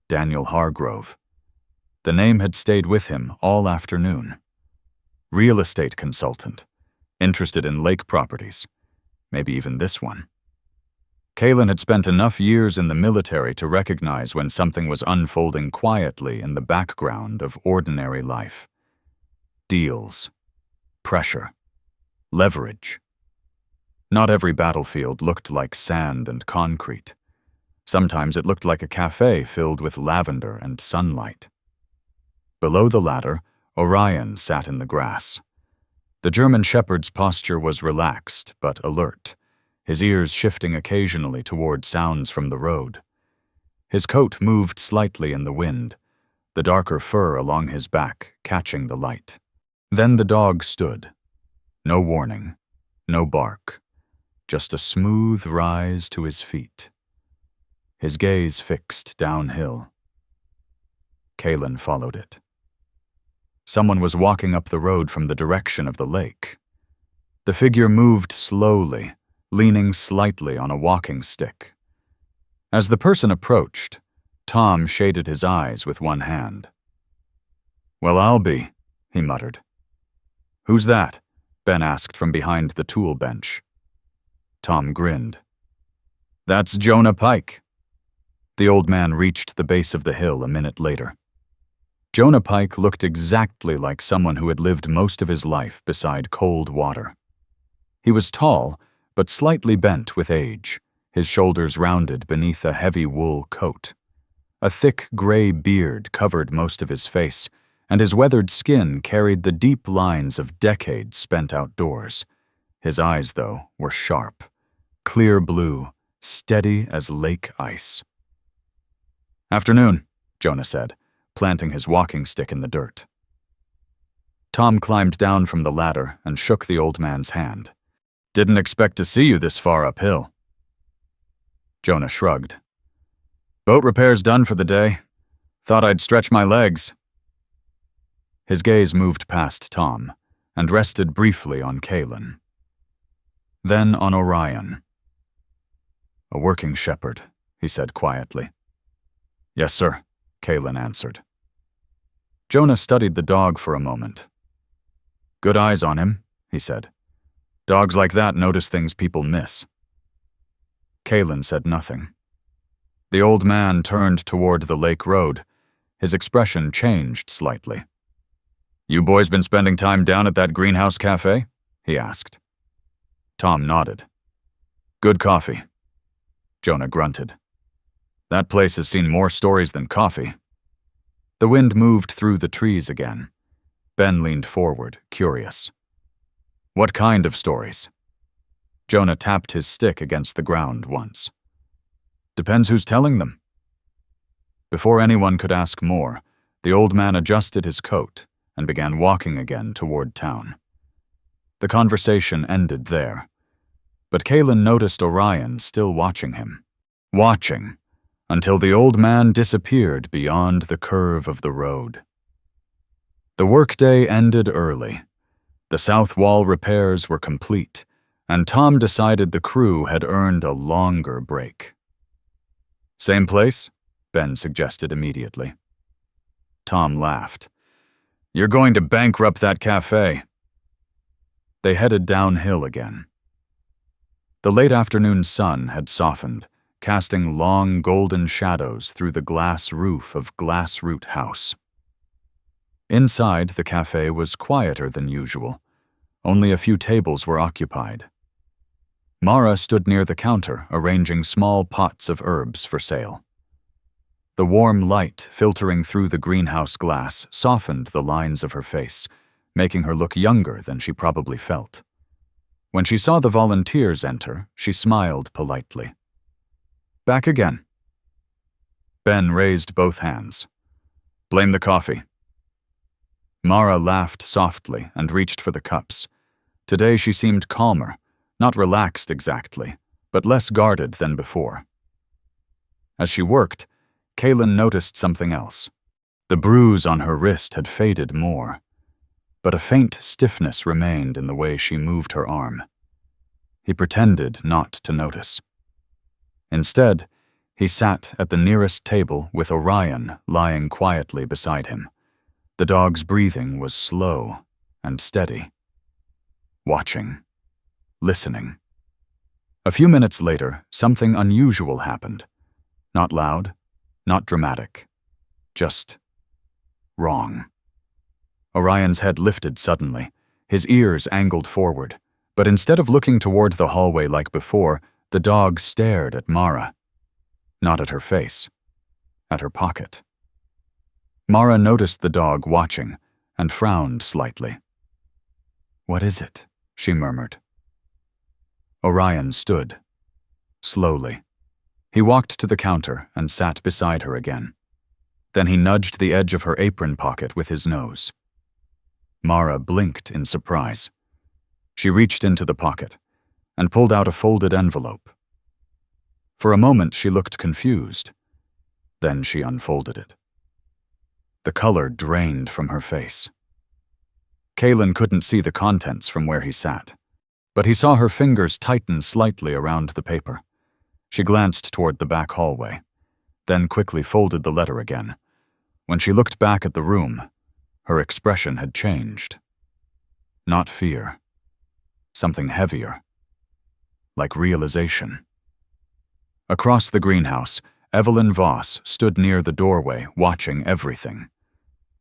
[SPEAKER 1] Daniel Hargrove. The name had stayed with him all afternoon. Real estate consultant, interested in lake properties, maybe even this one. Kalen had spent enough years in the military to recognize when something was unfolding quietly in the background of ordinary life. Deals, pressure, leverage. Not every battlefield looked like sand and concrete. Sometimes it looked like a café filled with lavender and sunlight. Below the ladder, Orion sat in the grass. The German shepherd's posture was relaxed but alert, his ears shifting occasionally toward sounds from the road. His coat moved slightly in the wind, the darker fur along his back catching the light. Then the dog stood. No warning, no bark, just a smooth rise to his feet. His gaze fixed downhill. Kalen followed it. Someone was walking up the road from the direction of the lake. The figure moved slowly, leaning slightly on a walking stick. As the person approached, Tom shaded his eyes with one hand. "Well, I'll be," he muttered. "Who's that?" Ben asked from behind the tool bench. Tom grinned. "That's Jonah Pike." The old man reached the base of the hill a minute later. Jonah Pike looked exactly like someone who had lived most of his life beside cold water. He was tall, but slightly bent with age, his shoulders rounded beneath a heavy wool coat. A thick gray beard covered most of his face, and his weathered skin carried the deep lines of decades spent outdoors. His eyes, though, were sharp, clear blue, steady as lake ice. "Afternoon," Jonah said, planting his walking stick in the dirt. Tom climbed down from the ladder and shook the old man's hand. "Didn't expect to see you this far uphill." Jonah shrugged. "Boat repairs done for the day. Thought I'd stretch my legs." His gaze moved past Tom and rested briefly on Kalen. Then on Orion. "A working shepherd," he said quietly. "Yes, sir," Kalen answered. Jonah studied the dog for a moment. "Good eyes on him," he said. "Dogs like that notice things people miss." Kalen said nothing. The old man turned toward the lake road. His expression changed slightly. "You boys been spending time down at that greenhouse cafe?" he asked. Tom nodded. "Good coffee." Jonah grunted. "That place has seen more stories than coffee." The wind moved through the trees again. Ben leaned forward, curious. "What kind of stories?" Jonah tapped his stick against the ground once. "Depends who's telling them." Before anyone could ask more, the old man adjusted his coat and began walking again toward town. The conversation ended there, but Kalen noticed Orion still watching him. Watching, until the old man disappeared beyond the curve of the road. The workday ended early. The south wall repairs were complete, and Tom decided the crew had earned a longer break. "Same place?" Ben suggested immediately. Tom laughed. "You're going to bankrupt that cafe." They headed downhill again. The late afternoon sun had softened, casting long golden shadows through the glass roof of Glassroot House. Inside, the café was quieter than usual. Only a few tables were occupied. Mara stood near the counter, arranging small pots of herbs for sale. The warm light filtering through the greenhouse glass softened the lines of her face, making her look younger than she probably felt. When she saw the volunteers enter, she smiled politely. "Back again." Ben raised both hands. "Blame the coffee." Mara laughed softly and reached for the cups. Today she seemed calmer, not relaxed exactly, but less guarded than before. As she worked, Kaylin noticed something else. The bruise on her wrist had faded more, but a faint stiffness remained in the way she moved her arm. He pretended not to notice. Instead, he sat at the nearest table with Orion lying quietly beside him. The dog's breathing was slow and steady. Watching. Listening. A few minutes later, something unusual happened. Not loud, not dramatic. Just wrong. Orion's head lifted suddenly, his ears angled forward, but instead of looking toward the hallway like before, the dog stared at Mara. Not at her face, at her pocket. Mara noticed the dog watching and frowned slightly. "What is it?" she murmured. Orion stood. Slowly. He walked to the counter and sat beside her again. Then he nudged the edge of her apron pocket with his nose. Mara blinked in surprise. She reached into the pocket and pulled out a folded envelope. For a moment she looked confused. Then she unfolded it. The color drained from her face. Kaylin couldn't see the contents from where he sat, but he saw her fingers tighten slightly around the paper. She glanced toward the back hallway, then quickly folded the letter again. When she looked back at the room, her expression had changed. Not fear. Something heavier. Like realization. Across the greenhouse, Evelyn Voss stood near the doorway, watching everything.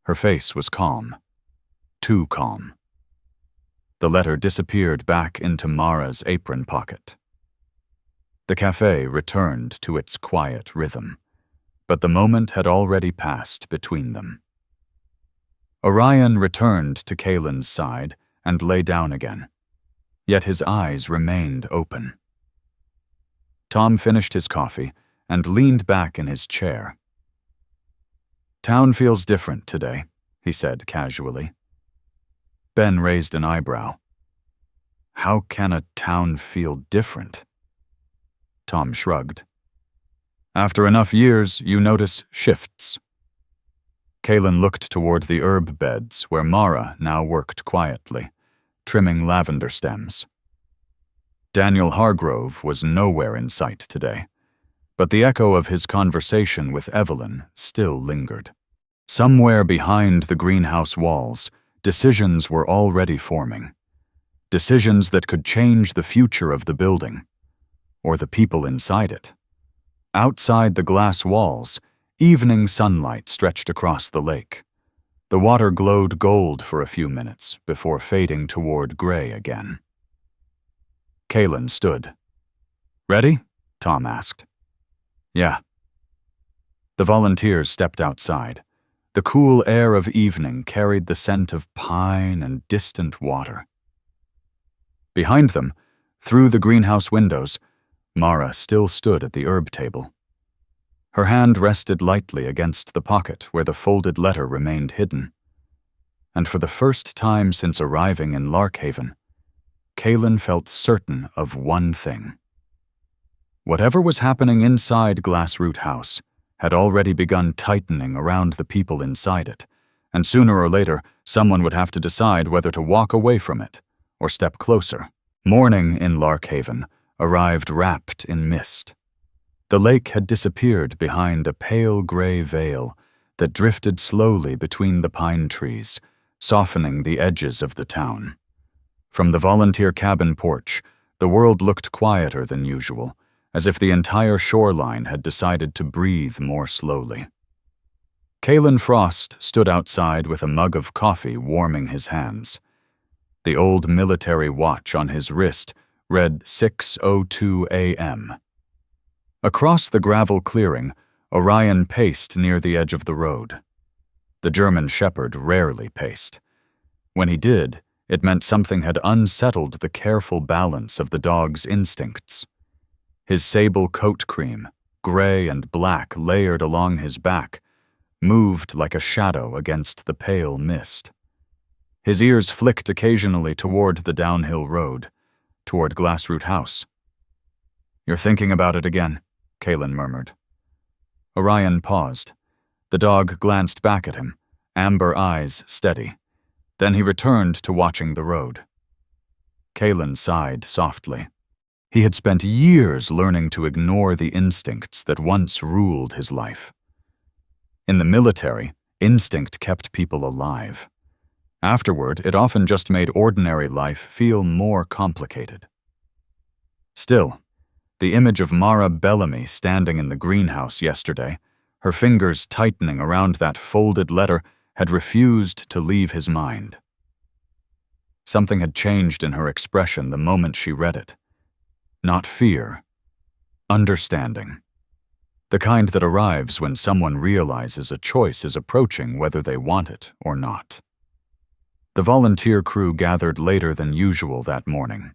[SPEAKER 1] Her face was calm. Too calm. The letter disappeared back into Mara's apron pocket. The café returned to its quiet rhythm, but the moment had already passed between them. Orion returned to Kaylin's side and lay down again, yet his eyes remained open. Tom finished his coffee and leaned back in his chair. "Town feels different today," he said casually. Ben raised an eyebrow. "How can a town feel different?" Tom shrugged. "After enough years, you notice shifts." Kaylin looked toward the herb beds where Mara now worked quietly, trimming lavender stems. Daniel Hargrove was nowhere in sight today, but the echo of his conversation with Evelyn still lingered. Somewhere behind the greenhouse walls, decisions were already forming. Decisions that could change the future of the building, or the people inside it. Outside the glass walls, evening sunlight stretched across the lake. The water glowed gold for a few minutes before fading toward gray again. Kaylin stood. "Ready?" Tom asked. "Yeah." The volunteers stepped outside. The cool air of evening carried the scent of pine and distant water. Behind them, through the greenhouse windows, Mara still stood at the herb table. Her hand rested lightly against the pocket where the folded letter remained hidden. And for the first time since arriving in Larkhaven, Kaylin felt certain of one thing. Whatever was happening inside Glassroot House had already begun tightening around the people inside it, and sooner or later someone would have to decide whether to walk away from it or step closer. Morning in Larkhaven arrived wrapped in mist. The lake had disappeared behind a pale gray veil that drifted slowly between the pine trees, softening the edges of the town. From the volunteer cabin porch, the world looked quieter than usual, as if the entire shoreline had decided to breathe more slowly. Kalen Frost stood outside with a mug of coffee warming his hands. The old military watch on his wrist read 6:02 a.m. Across the gravel clearing, Orion paced near the edge of the road. The German shepherd rarely paced. When he did, it meant something had unsettled the careful balance of the dog's instincts. His sable coat cream, gray and black layered along his back, moved like a shadow against the pale mist. His ears flicked occasionally toward the downhill road, toward Glassroot House. "You're thinking about it again," Kalen murmured. Orion paused. The dog glanced back at him, amber eyes steady. Then he returned to watching the road. Kalen sighed softly. He had spent years learning to ignore the instincts that once ruled his life. In the military, instinct kept people alive. Afterward, it often just made ordinary life feel more complicated. Still, the image of Mara Bellamy standing in the greenhouse yesterday, her fingers tightening around that folded letter, had refused to leave his mind. Something had changed in her expression the moment she read it. Not fear, understanding. The kind that arrives when someone realizes a choice is approaching whether they want it or not. The volunteer crew gathered later than usual that morning.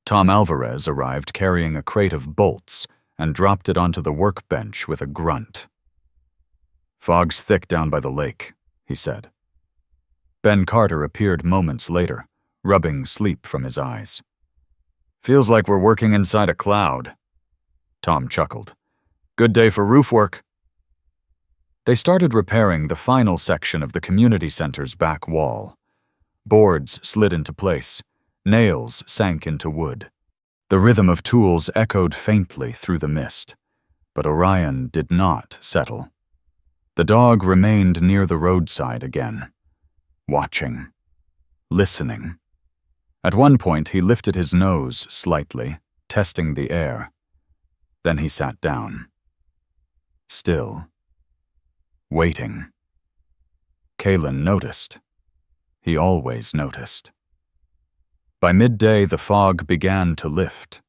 [SPEAKER 1] Tom Alvarez arrived carrying a crate of bolts and dropped it onto the workbench with a grunt. "Fog's thick down by the lake," he said. Ben Carter appeared moments later, rubbing sleep from his eyes. "Feels like we're working inside a cloud." Tom chuckled. "Good day for roof work." They started repairing the final section of the community center's back wall. Boards slid into place. Nails sank into wood. The rhythm of tools echoed faintly through the mist. But Orion did not settle. The dog remained near the roadside again, watching, listening. At one point, he lifted his nose slightly, testing the air. Then he sat down. Still. Waiting. Kalen noticed. He always noticed. By midday, the fog began to lift.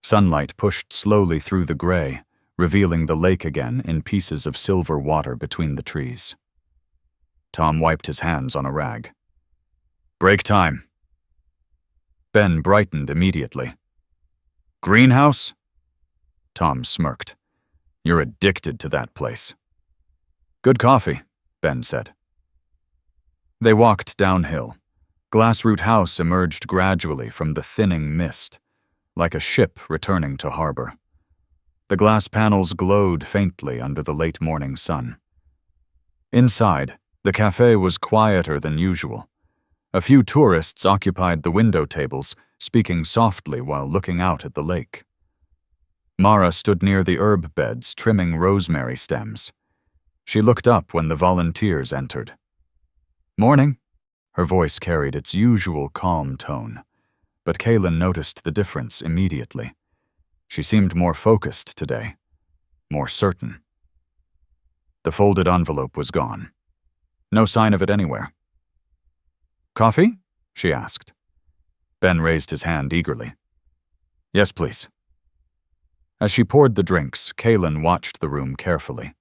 [SPEAKER 1] Sunlight pushed slowly through the gray, revealing the lake again in pieces of silver water between the trees. Tom wiped his hands on a rag. "Break time." Ben brightened immediately. "Greenhouse?" Tom smirked. "You're addicted to that place." "Good coffee," Ben said. They walked downhill. Glassroot House emerged gradually from the thinning mist, like a ship returning to harbor. The glass panels glowed faintly under the late morning sun. Inside, the café was quieter than usual. A few tourists occupied the window tables, speaking softly while looking out at the lake. Mara stood near the herb beds, trimming rosemary stems. She looked up when the volunteers entered. "Morning." Her voice carried its usual calm tone, but Kalen noticed the difference immediately. She seemed more focused today, more certain. The folded envelope was gone. No sign of it anywhere. "Coffee?" she asked. Ben raised his hand eagerly. "Yes, please." As she poured the drinks, Kalen watched the room carefully.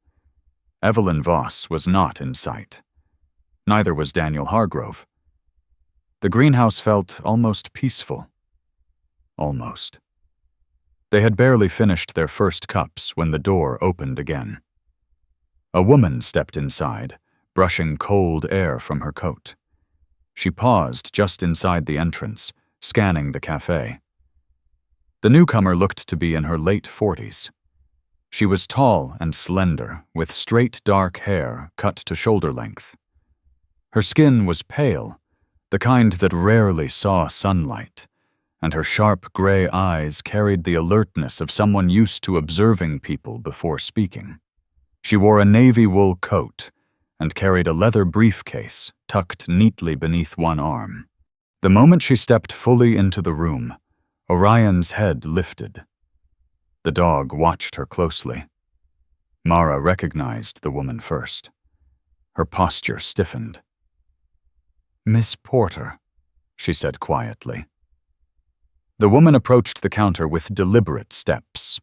[SPEAKER 1] Evelyn Voss was not in sight. Neither was Daniel Hargrove. The greenhouse felt almost peaceful. Almost. They had barely finished their first cups when the door opened again. A woman stepped inside, brushing cold air from her coat. She paused just inside the entrance, scanning the café. The newcomer looked to be in her late 40s. She was tall and slender, with straight dark hair cut to shoulder length. Her skin was pale, the kind that rarely saw sunlight, and her sharp gray eyes carried the alertness of someone used to observing people before speaking. She wore a navy wool coat and carried a leather briefcase tucked neatly beneath one arm. The moment she stepped fully into the room, Orion's head lifted. The dog watched her closely. Mara recognized the woman first. Her posture stiffened. "Miss Porter," she said quietly. The woman approached the counter with deliberate steps.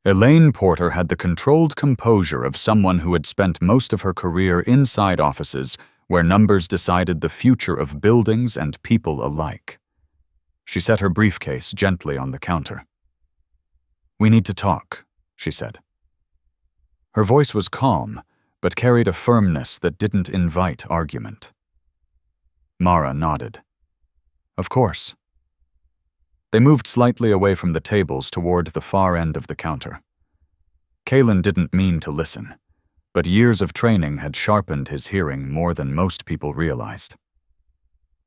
[SPEAKER 1] Elaine Porter had the controlled composure of someone who had spent most of her career inside offices where numbers decided the future of buildings and people alike. She set her briefcase gently on the counter. "We need to talk," she said. Her voice was calm, but carried a firmness that didn't invite argument. Mara nodded. "Of course." They moved slightly away from the tables toward the far end of the counter. Kalen didn't mean to listen, but years of training had sharpened his hearing more than most people realized.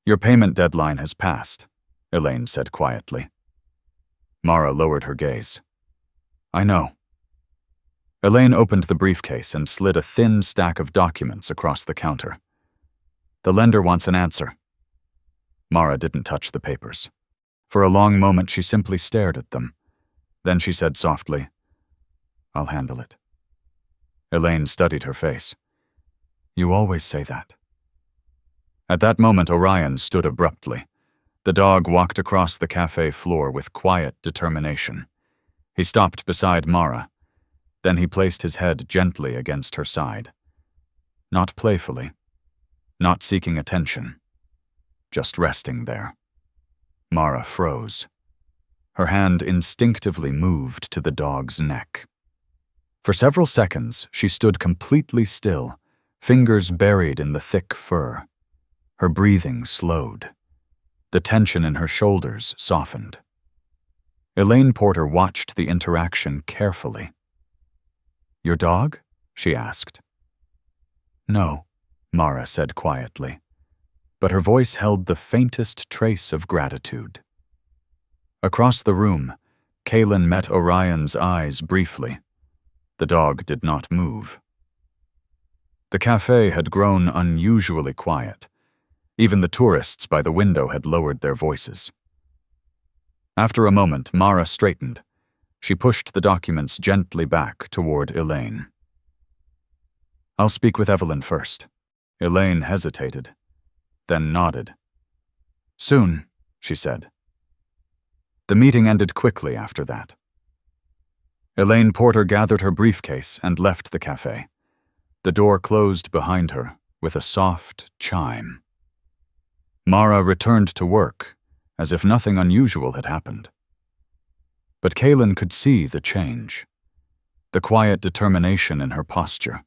[SPEAKER 1] "Your payment deadline has passed," Elaine said quietly. Mara lowered her gaze. "I know." Elaine opened the briefcase and slid a thin stack of documents across the counter. "The lender wants an answer." Mara didn't touch the papers. For a long moment she simply stared at them. Then she said softly, "I'll handle it." Elaine studied her face. "You always say that." At that moment Orion stood abruptly. The dog walked across the cafe floor with quiet determination. He stopped beside Mara. Then he placed his head gently against her side. Not playfully, not seeking attention, just resting there. Mara froze. Her hand instinctively moved to the dog's neck. For several seconds, she stood completely still, fingers buried in the thick fur. Her breathing slowed. The tension in her shoulders softened. Elaine Porter watched the interaction carefully. "Your dog?" she asked. "No," Mara said quietly, but her voice held the faintest trace of gratitude. Across the room, Kalen met Orion's eyes briefly. The dog did not move. The cafe had grown unusually quiet. Even the tourists by the window had lowered their voices. After a moment, Mara straightened. She pushed the documents gently back toward Elaine. "I'll speak with Evelyn first." Elaine hesitated, then nodded. "Soon," she said. The meeting ended quickly after that. Elaine Porter gathered her briefcase and left the cafe. The door closed behind her with a soft chime. Mara returned to work, as if nothing unusual had happened. But Kalen could see the change. The quiet determination in her posture.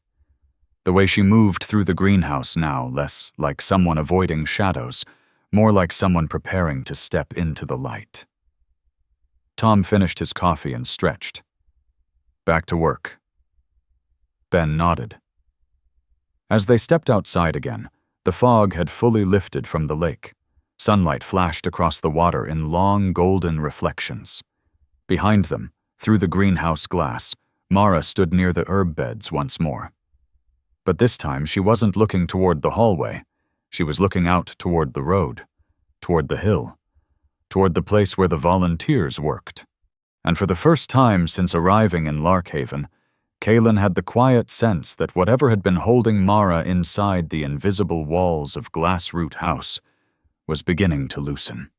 [SPEAKER 1] The way she moved through the greenhouse now, less like someone avoiding shadows, more like someone preparing to step into the light. Tom finished his coffee and stretched. "Back to work." Ben nodded. As they stepped outside again, the fog had fully lifted from the lake. Sunlight flashed across the water in long golden reflections. Behind them, through the greenhouse glass, Mara stood near the herb beds once more. But this time she wasn't looking toward the hallway. She was looking out toward the road, toward the hill, toward the place where the volunteers worked. And for the first time since arriving in Larkhaven, Kalen had the quiet sense that whatever had been holding Mara inside the invisible walls of Glassroot House was beginning to loosen.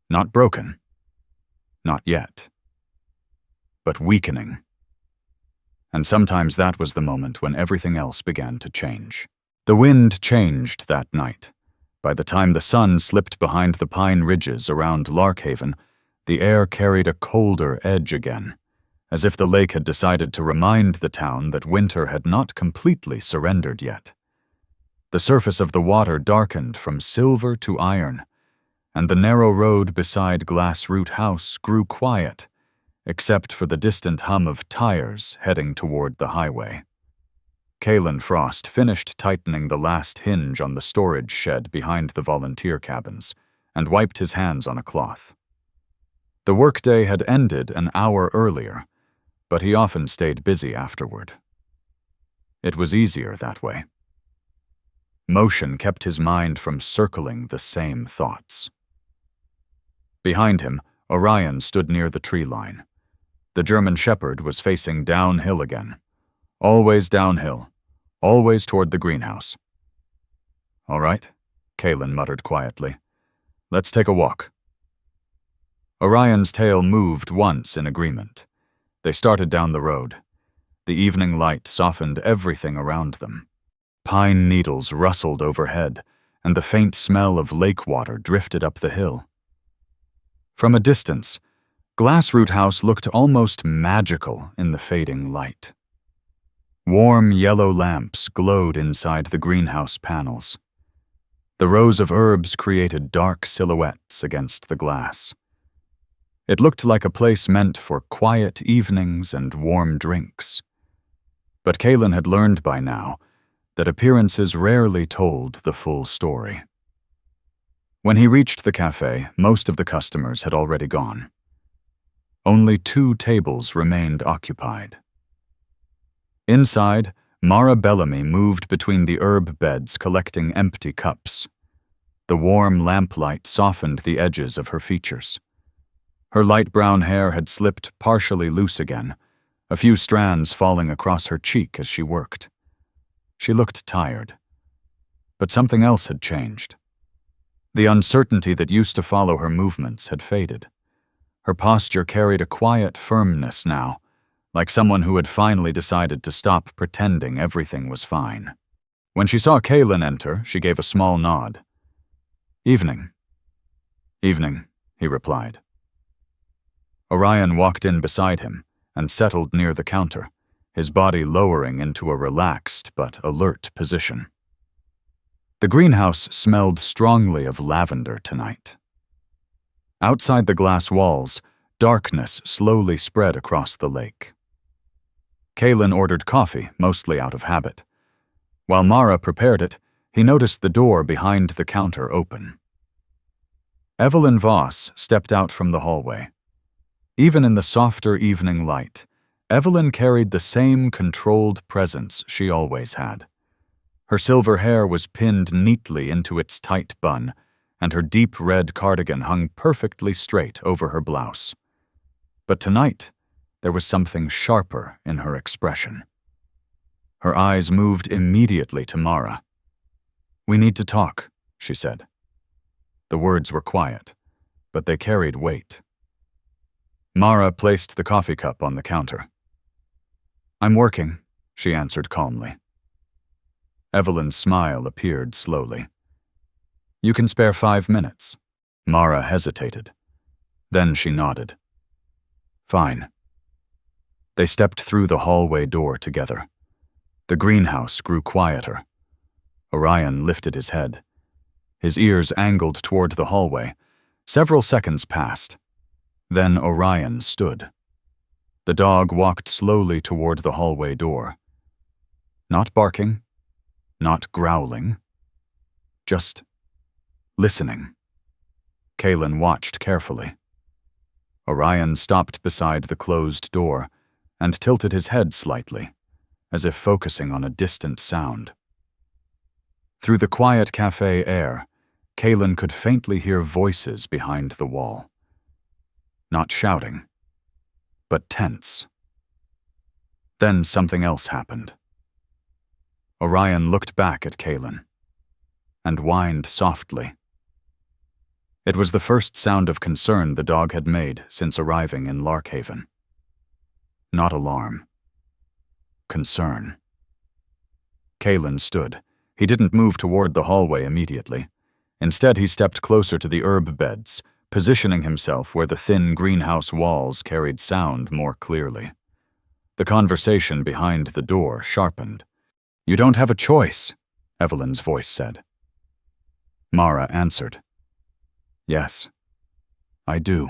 [SPEAKER 1] Not broken. Not yet. But weakening. And sometimes that was the moment when everything else began to change. The wind changed that night. By the time the sun slipped behind the pine ridges around Larkhaven, the air carried a colder edge again, as if the lake had decided to remind the town that winter had not completely surrendered yet. The surface of the water darkened from silver to iron, and the narrow road beside Glassroot House grew quiet, except for the distant hum of tires heading toward the highway. Kalen Frost finished tightening the last hinge on the storage shed behind the volunteer cabins and wiped his hands on a cloth. The workday had ended an hour earlier, but he often stayed busy afterward. It was easier that way. Motion kept his mind from circling the same thoughts. Behind him, Orion stood near the tree line. The German Shepherd was facing downhill again. Always downhill. Always toward the greenhouse. "All right," Kalen muttered quietly. "Let's take a walk." Orion's tail moved once in agreement. They started down the road. The evening light softened everything around them. Pine needles rustled overhead, and the faint smell of lake water drifted up the hill. From a distance, Glassroot House looked almost magical in the fading light. Warm yellow lamps glowed inside the greenhouse panels. The rows of herbs created dark silhouettes against the glass. It looked like a place meant for quiet evenings and warm drinks. But Kalen had learned by now that appearances rarely told the full story. When he reached the café, most of the customers had already gone. Only 2 tables remained occupied. Inside, Mara Bellamy moved between the herb beds collecting empty cups. The warm lamplight softened the edges of her features. Her light brown hair had slipped partially loose again, a few strands falling across her cheek as she worked. She looked tired. But something else had changed. The uncertainty that used to follow her movements had faded. Her posture carried a quiet firmness now, like someone who had finally decided to stop pretending everything was fine. When she saw Kalen enter, she gave a small nod. "Evening." "Evening," he replied. Orion walked in beside him and settled near the counter, his body lowering into a relaxed but alert position. The greenhouse smelled strongly of lavender tonight. Outside the glass walls, darkness slowly spread across the lake. Kalen ordered coffee, mostly out of habit. While Mara prepared it, he noticed the door behind the counter open. Evelyn Voss stepped out from the hallway. Even in the softer evening light, Evelyn carried the same controlled presence she always had. Her silver hair was pinned neatly into its tight bun, and her deep red cardigan hung perfectly straight over her blouse. But tonight, there was something sharper in her expression. Her eyes moved immediately to Mara. "We need to talk," she said. The words were quiet, but they carried weight. Mara placed the coffee cup on the counter. "I'm working," she answered calmly. Evelyn's smile appeared slowly. "You can spare 5 minutes." Mara hesitated. Then she nodded. "Fine." They stepped through the hallway door together. The greenhouse grew quieter. Orion lifted his head. His ears angled toward the hallway. Several seconds passed. Then Orion stood. The dog walked slowly toward the hallway door. Not barking, not growling, just listening. Kalen watched carefully. Orion stopped beside the closed door and tilted his head slightly, as if focusing on a distant sound. Through the quiet cafe air, Kalen could faintly hear voices behind the wall. Not shouting, but tense. Then something else happened. Orion looked back at Kalen and whined softly. It was the first sound of concern the dog had made since arriving in Larkhaven. Not alarm. Concern. Kalen stood. He didn't move toward the hallway immediately. Instead, he stepped closer to the herb beds, positioning himself where the thin greenhouse walls carried sound more clearly. The conversation behind the door sharpened. "You don't have a choice," Evelyn's voice said. Mara answered. "Yes, I do."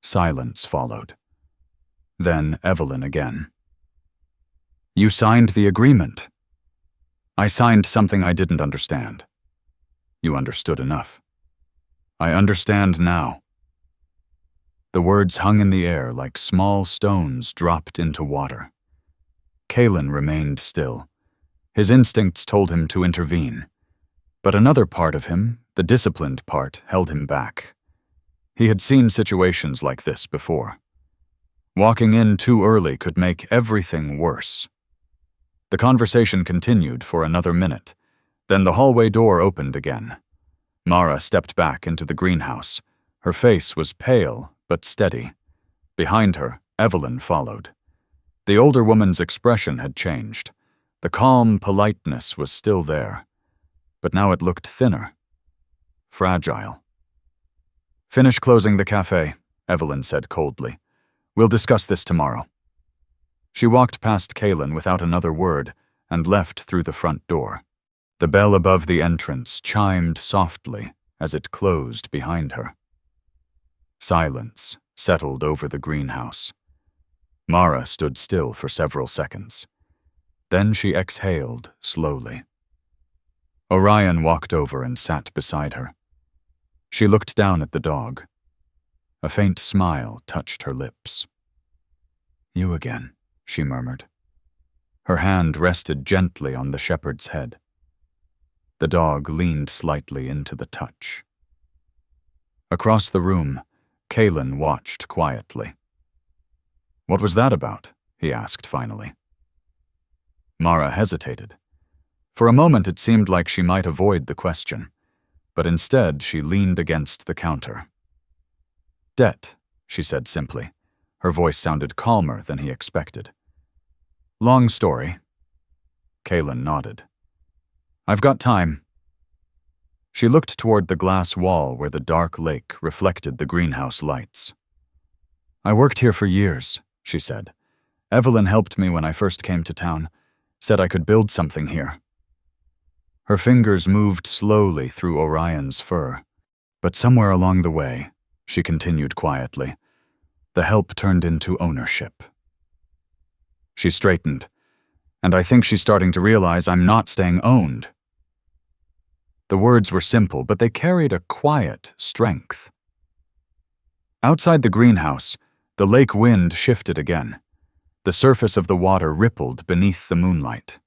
[SPEAKER 1] Silence followed. Then Evelyn again. "You signed the agreement." "I signed something I didn't understand." "You understood enough." "I understand now." The words hung in the air like small stones dropped into water. Kalen remained still, His instincts told him to intervene, but another part of him, the disciplined part, held him back. He had seen situations like this before. Walking in too early could make everything worse. The conversation continued for another minute. Then the hallway door opened again. Mara stepped back into the greenhouse. Her face was pale but steady. Behind her, Evelyn followed. The older woman's expression had changed. The calm politeness was still there, but now it looked thinner, fragile. "Finish closing the café," Evelyn said coldly. "We'll discuss this tomorrow." She walked past Kaylin without another word and left through the front door. The bell above the entrance chimed softly as it closed behind her. Silence settled over the greenhouse. Mara stood still for several seconds. Then she exhaled slowly. Orion walked over and sat beside her. She looked down at the dog. A faint smile touched her lips. "You again," she murmured. Her hand rested gently on the shepherd's head. The dog leaned slightly into the touch. Across the room, Kaylin watched quietly. "What was that about?" he asked finally. Mara hesitated. For a moment it seemed like she might avoid the question, but instead she leaned against the counter. "Debt," she said simply. Her voice sounded calmer than he expected. "Long story." Kaylin nodded. "I've got time." She looked toward the glass wall where the dark lake reflected the greenhouse lights. "I worked here for years," she said. "Evelyn helped me when I first came to town, said I could build something here." Her fingers moved slowly through Orion's fur, but somewhere along the way, she continued quietly, the help turned into ownership. She straightened, "And I think she's starting to realize I'm not staying owned." The words were simple, but they carried a quiet strength. Outside the greenhouse, the lake wind shifted again. The surface of the water rippled beneath the moonlight.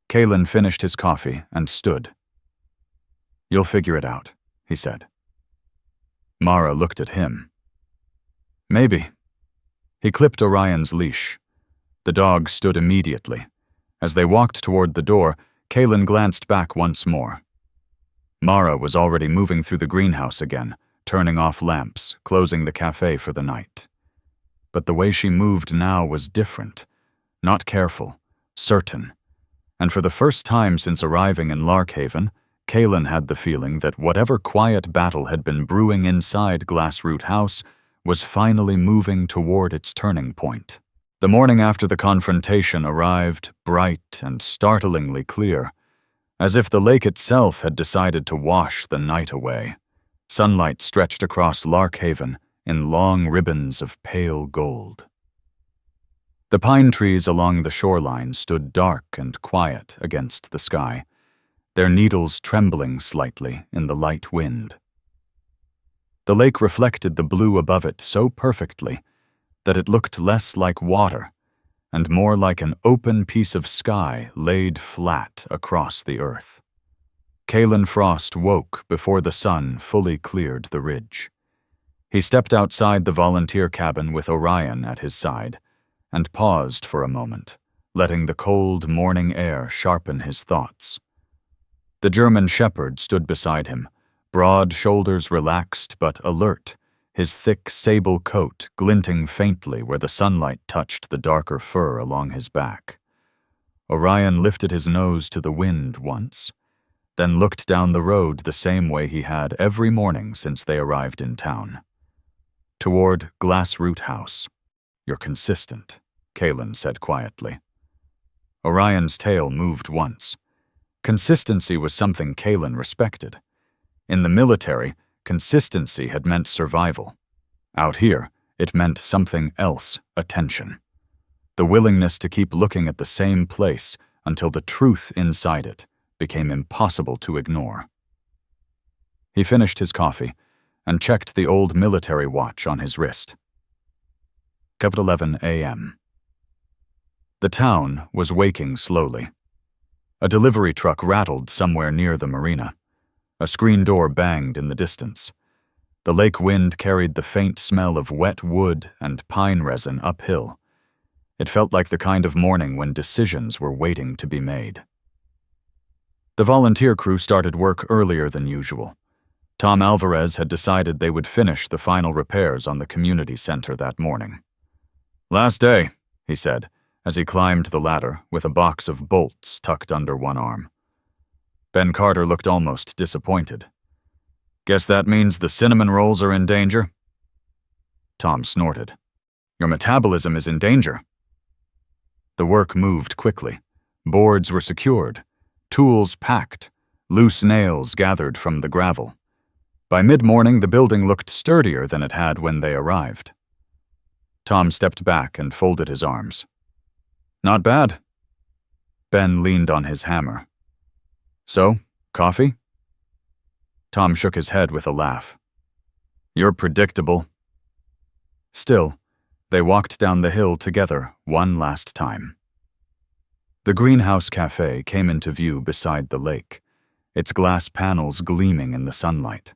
[SPEAKER 1] Kaylin finished his coffee and stood. "You'll figure it out," he said. Mara looked at him. "Maybe." He clipped Orion's leash. The dog stood immediately. As they walked toward the door, Kaylin glanced back once more. Mara was already moving through the greenhouse again, turning off lamps, closing the café for the night. But the way she moved now was different, not careful, certain. And for the first time since arriving in Larkhaven, Kaylin had the feeling that whatever quiet battle had been brewing inside Glassroot House was finally moving toward its turning point. The morning after the confrontation arrived bright and startlingly clear, as if the lake itself had decided to wash the night away. Sunlight stretched across Larkhaven in long ribbons of pale gold. The pine trees along the shoreline stood dark and quiet against the sky, their needles trembling slightly in the light wind. The lake reflected the blue above it so perfectly that it looked less like water and more like an open piece of sky laid flat across the earth. Kaylin Frost woke before the sun fully cleared the ridge. He stepped outside the volunteer cabin with Orion at his side and paused for a moment, letting the cold morning air sharpen his thoughts. The German shepherd stood beside him, broad shoulders relaxed but alert, his thick sable coat glinting faintly where the sunlight touched the darker fur along his back. Orion lifted his nose to the wind once, then looked down the road the same way he had every morning since they arrived in town. Toward Glassroot House. "You're consistent," Kaylin said quietly. Orion's tail moved once. Consistency was something Kaylin respected. In the military, consistency had meant survival. Out here, it meant something else, attention. The willingness to keep looking at the same place until the truth inside it became impossible to ignore. He finished his coffee and checked the old military watch on his wrist. 11 a.m. The town was waking slowly. A delivery truck rattled somewhere near the marina. A screen door banged in the distance. The lake wind carried the faint smell of wet wood and pine resin uphill. It felt like the kind of morning when decisions were waiting to be made. The volunteer crew started work earlier than usual. Tom Alvarez had decided they would finish the final repairs on the community center that morning. "Last day," he said, as he climbed the ladder with a box of bolts tucked under one arm. Ben Carter looked almost disappointed. "Guess that means the cinnamon rolls are in danger?" Tom snorted. "Your metabolism is in danger." The work moved quickly. Boards were secured, tools packed, loose nails gathered from the gravel. By mid-morning, the building looked sturdier than it had when they arrived. Tom stepped back and folded his arms. "Not bad." Ben leaned on his hammer. "So, coffee?" Tom shook his head with a laugh. "You're predictable." Still, they walked down the hill together one last time. The greenhouse café came into view beside the lake, its glass panels gleaming in the sunlight.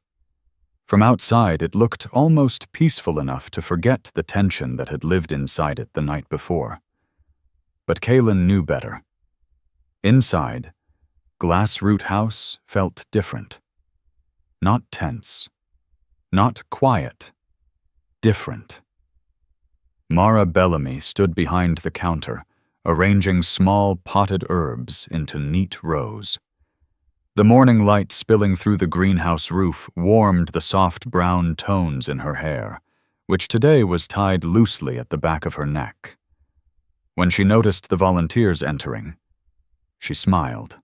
[SPEAKER 1] From outside, it looked almost peaceful enough to forget the tension that had lived inside it the night before. But Kaylin knew better. Inside, Glass Root House felt different. Not tense. Not quiet. Different. Mara Bellamy stood behind the counter, arranging small potted herbs into neat rows. The morning light spilling through the greenhouse roof warmed the soft brown tones in her hair, which today was tied loosely at the back of her neck. When she noticed the volunteers entering, she smiled.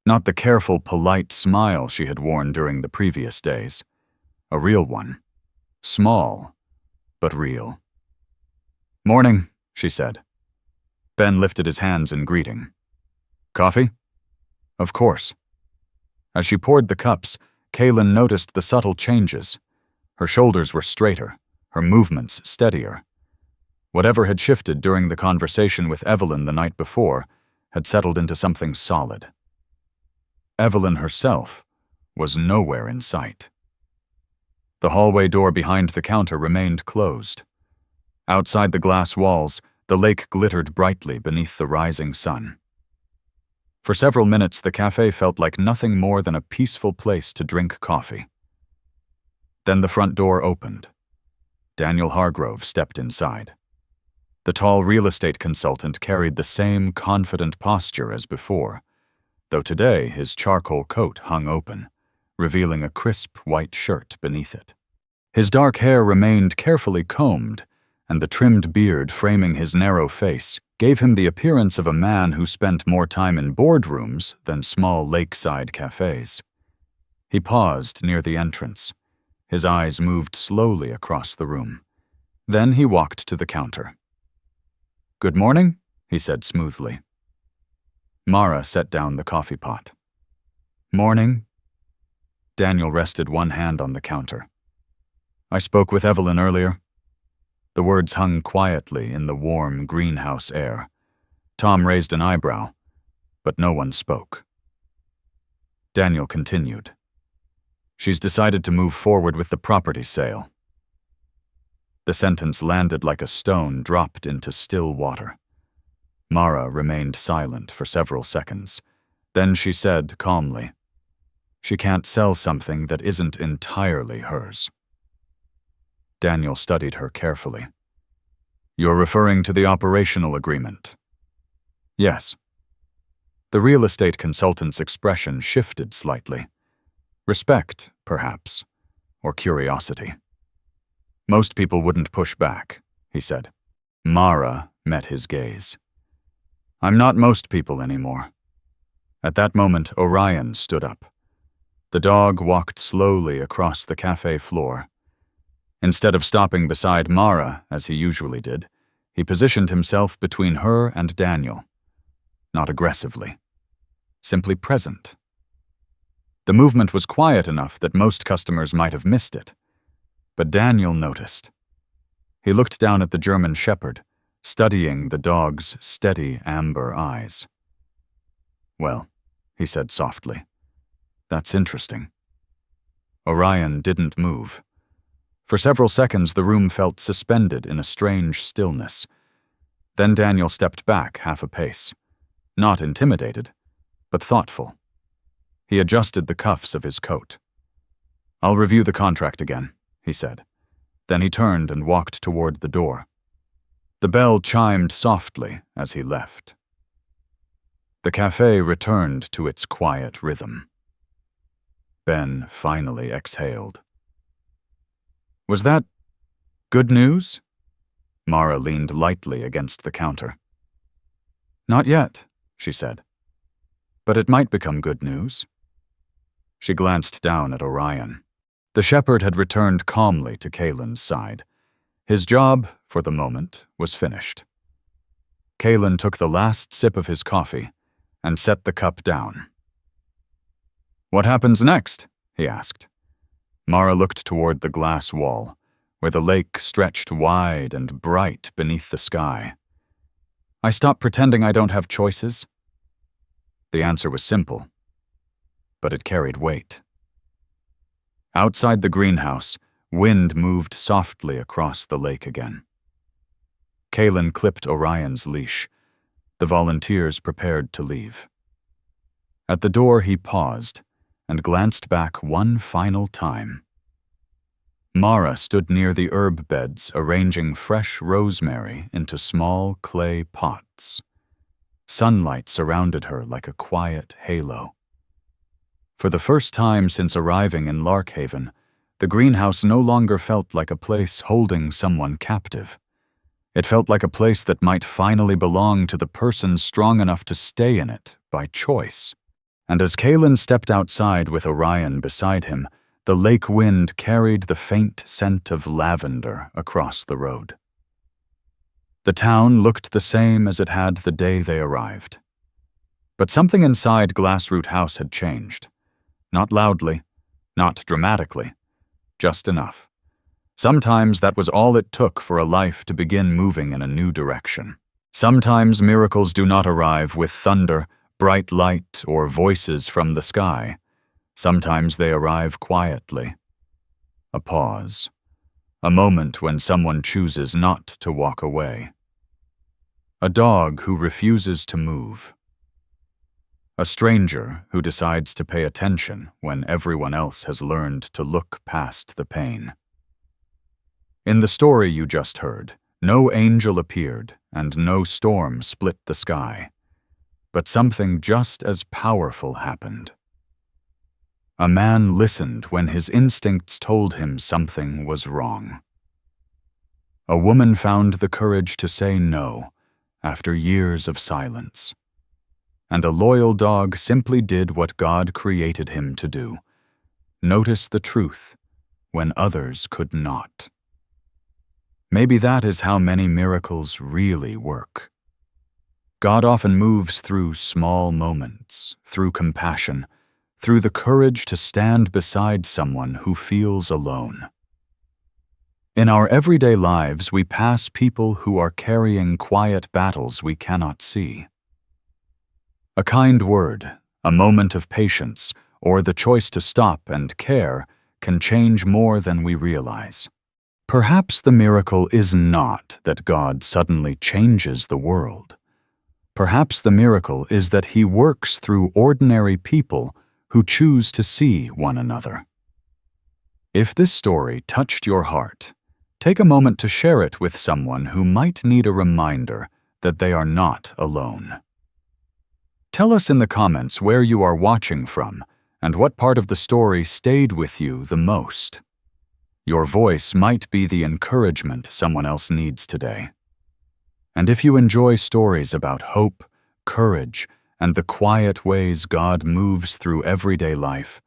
[SPEAKER 1] Not the careful, polite smile she had worn during the previous days. A real one. Small, but real. "Morning," she said. Ben lifted his hands in greeting. "Coffee?" "Of course." As she poured the cups, Kaylin noticed the subtle changes. Her shoulders were straighter, her movements steadier. Whatever had shifted during the conversation with Evelyn the night before had settled into something solid. Evelyn herself was nowhere in sight. The hallway door behind the counter remained closed. Outside the glass walls, the lake glittered brightly beneath the rising sun. For several minutes, the cafe felt like nothing more than a peaceful place to drink coffee. Then the front door opened. Daniel Hargrove stepped inside. The tall real estate consultant carried the same confident posture as before, though today his charcoal coat hung open, revealing a crisp white shirt beneath it. His dark hair remained carefully combed, and the trimmed beard framing his narrow face gave him the appearance of a man who spent more time in boardrooms than small lakeside cafes. He paused near the entrance. His eyes moved slowly across the room. Then he walked to the counter. "Good morning," he said smoothly. Mara set down the coffee pot. "Morning." Daniel rested one hand on the counter. "I spoke with Evelyn earlier." The words hung quietly in the warm greenhouse air. Tom raised an eyebrow, but no one spoke. Daniel continued. "She's decided to move forward with the property sale." The sentence landed like a stone dropped into still water. Mara remained silent for several seconds. Then she said calmly, "She can't sell something that isn't entirely hers." Daniel studied her carefully. "You're referring to the operational agreement?" "Yes." The real estate consultant's expression shifted slightly. Respect, perhaps, or curiosity. "Most people wouldn't push back," he said. Mara met his gaze. "I'm not most people anymore." At that moment, Orion stood up. The dog walked slowly across the cafe floor. Instead of stopping beside Mara, as he usually did, he positioned himself between her and Daniel. Not aggressively. Simply present. The movement was quiet enough that most customers might have missed it. But Daniel noticed. He looked down at the German shepherd, studying the dog's steady amber eyes. "Well," he said softly. That's interesting. Orion didn't move. For several seconds, the room felt suspended in a strange stillness. Then Daniel stepped back half a pace, not intimidated, but thoughtful. He adjusted the cuffs of his coat. I'll review the contract again, he said. Then he turned and walked toward the door. The bell chimed softly as he left. The café returned to its quiet rhythm. Ben finally exhaled. Was that good news? Mara leaned lightly against the counter. Not yet, she said. But it might become good news. She glanced down at Orion. The shepherd had returned calmly to Kalen's side. His job, for the moment, was finished. Kalen took the last sip of his coffee and set the cup down. What happens next? He asked. Mara looked toward the glass wall, where the lake stretched wide and bright beneath the sky. I stop pretending I don't have choices. The answer was simple, but it carried weight. Outside the greenhouse, wind moved softly across the lake again. Kalen clipped Orion's leash. The volunteers prepared to leave. At the door he paused and glanced back one final time. Mara stood near the herb beds, arranging fresh rosemary into small clay pots. Sunlight surrounded her like a quiet halo. For the first time since arriving in Larkhaven, the greenhouse no longer felt like a place holding someone captive. It felt like a place that might finally belong to the person strong enough to stay in it by choice. And as Kalen stepped outside with Orion beside him, the lake wind carried the faint scent of lavender across the road. The town looked the same as it had the day they arrived. But something inside Glassroot House had changed. Not loudly, not dramatically, just enough. Sometimes that was all it took for a life to begin moving in a new direction. Sometimes miracles do not arrive with thunder, bright light, or voices from the sky. Sometimes they arrive quietly. A pause. A moment when someone chooses not to walk away. A dog who refuses to move. A stranger who decides to pay attention when everyone else has learned to look past the pain. In the story you just heard, no angel appeared and no storm split the sky. But something just as powerful happened. A man listened when his instincts told him something was wrong. A woman found the courage to say no after years of silence. And a loyal dog simply did what God created him to do: notice the truth when others could not. Maybe that is how many miracles really work. God often moves through small moments, through compassion, through the courage to stand beside someone who feels alone. In our everyday lives, we pass people who are carrying quiet battles we cannot see. A kind word, a moment of patience, or the choice to stop and care can change more than we realize. Perhaps the miracle is not that God suddenly changes the world. Perhaps the miracle is that He works through ordinary people who choose to see one another. If this story touched your heart, take a moment to share it with someone who might need a reminder that they are not alone. Tell us in the comments where you are watching from and what part of the story stayed with you the most. Your voice might be the encouragement someone else needs today. And if you enjoy stories about hope, courage, and the quiet ways God moves through everyday life,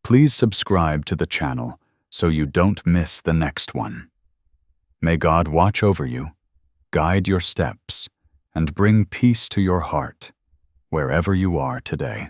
[SPEAKER 1] please subscribe to the channel so you don't miss the next one. May God watch over you, guide your steps, and bring peace to your heart wherever you are today.